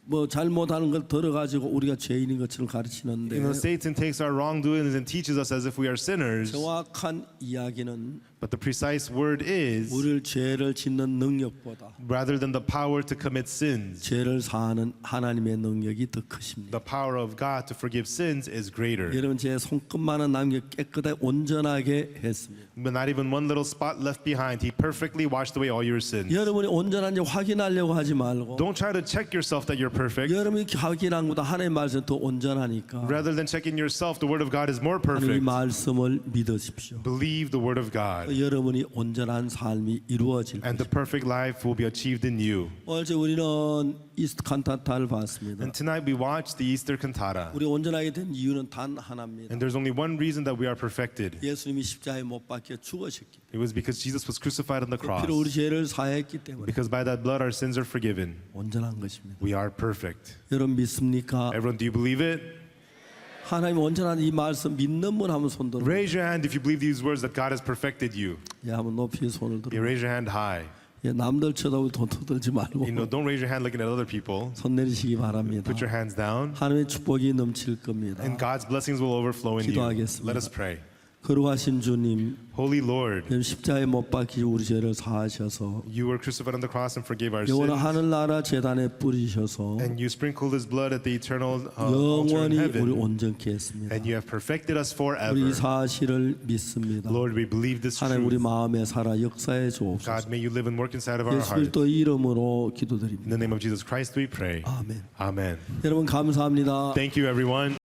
뭐 잘못하는 걸 들어가지고 우리가 죄인인 것처럼 가르치는데 You know, Satan takes our wrongdoings and teaches us as if we are sinners. 정확한 이야기는 But the precise word is, 우리를 죄를 짓는 능력보다 rather than the power to commit sins, 죄를 사하는 하나님의 능력이 더 크십니다. the power of God to forgive sins is greater. 여러분 제 손끝만은 남겨 깨끗하게 온전하게 했습니다. But not even one little spot left behind. He perfectly washed away all your sins. 여러분이 온전한지 확인하려고 하지 말고 Don't try to check yourself that you're perfect. 여러분이 확인한 것보다 하나님의 말씀이 더 온전하니까 Rather than checking yourself, the word of God is more 하나님의 perfect. 말씀을 믿으십시오. Believe the word of God, 여러분이 온전한 삶이 이루어질 and the 것입니다. perfect life will be achieved in you. 어제 우리는 이스트 칸타타를 봤습니다. And tonight we watched the Easter cantata. 우리 온전하게 된 이유는 단 하나입니다. And there's only one reason that we are perfected. 예수님이 십자가에 못 박혀 죽으셨기 It was because Jesus was crucified on the 때문에 cross. 피로 우리 죄를 사했기 때문에 Because by that blood our sins are forgiven. 온전한 것입니다. We are perfect. 여러분 믿습니까? Everyone, do you believe it? 하나님 온전한 이 말씀 믿는 분 한번 손 들어. Raise your hand if you believe these words that God has perfected you. 예, 한번 높이 손을 You 들어. raise your hand high. 예, 남들 쳐다보고 돈 터들지 말고 You know, don't raise your hand looking at other people. 손 내리시기 바랍니다. Put your hands down, 하나님의 축복이 넘칠 겁니다. and God's blessings will overflow in you. 기도하겠습니다. Let us pray. 거룩하신 주님, Holy Lord, 여러분 십자가에 못 박히고 우리 죄를 사하셔서 you were crucified on the cross and forgave our 영원한 sins. 하늘나라 재단에 뿌리셔서 And you sprinkled his blood at the eternal altar in 영원히 우리 heaven. 온전케 했습니다. And you have perfected us 우리 forever. 이 사실을 믿습니다. Lord, we believe this 하나님 우리 truth. 마음에 살아 역사해 주옵소서. God, may you live and work inside of our 예수 hearts. 그리스도 이름으로 In 기도드립니다. the name of Jesus Christ we pray. 아멘. Amen. 여러분 감사합니다. Thank you, everyone.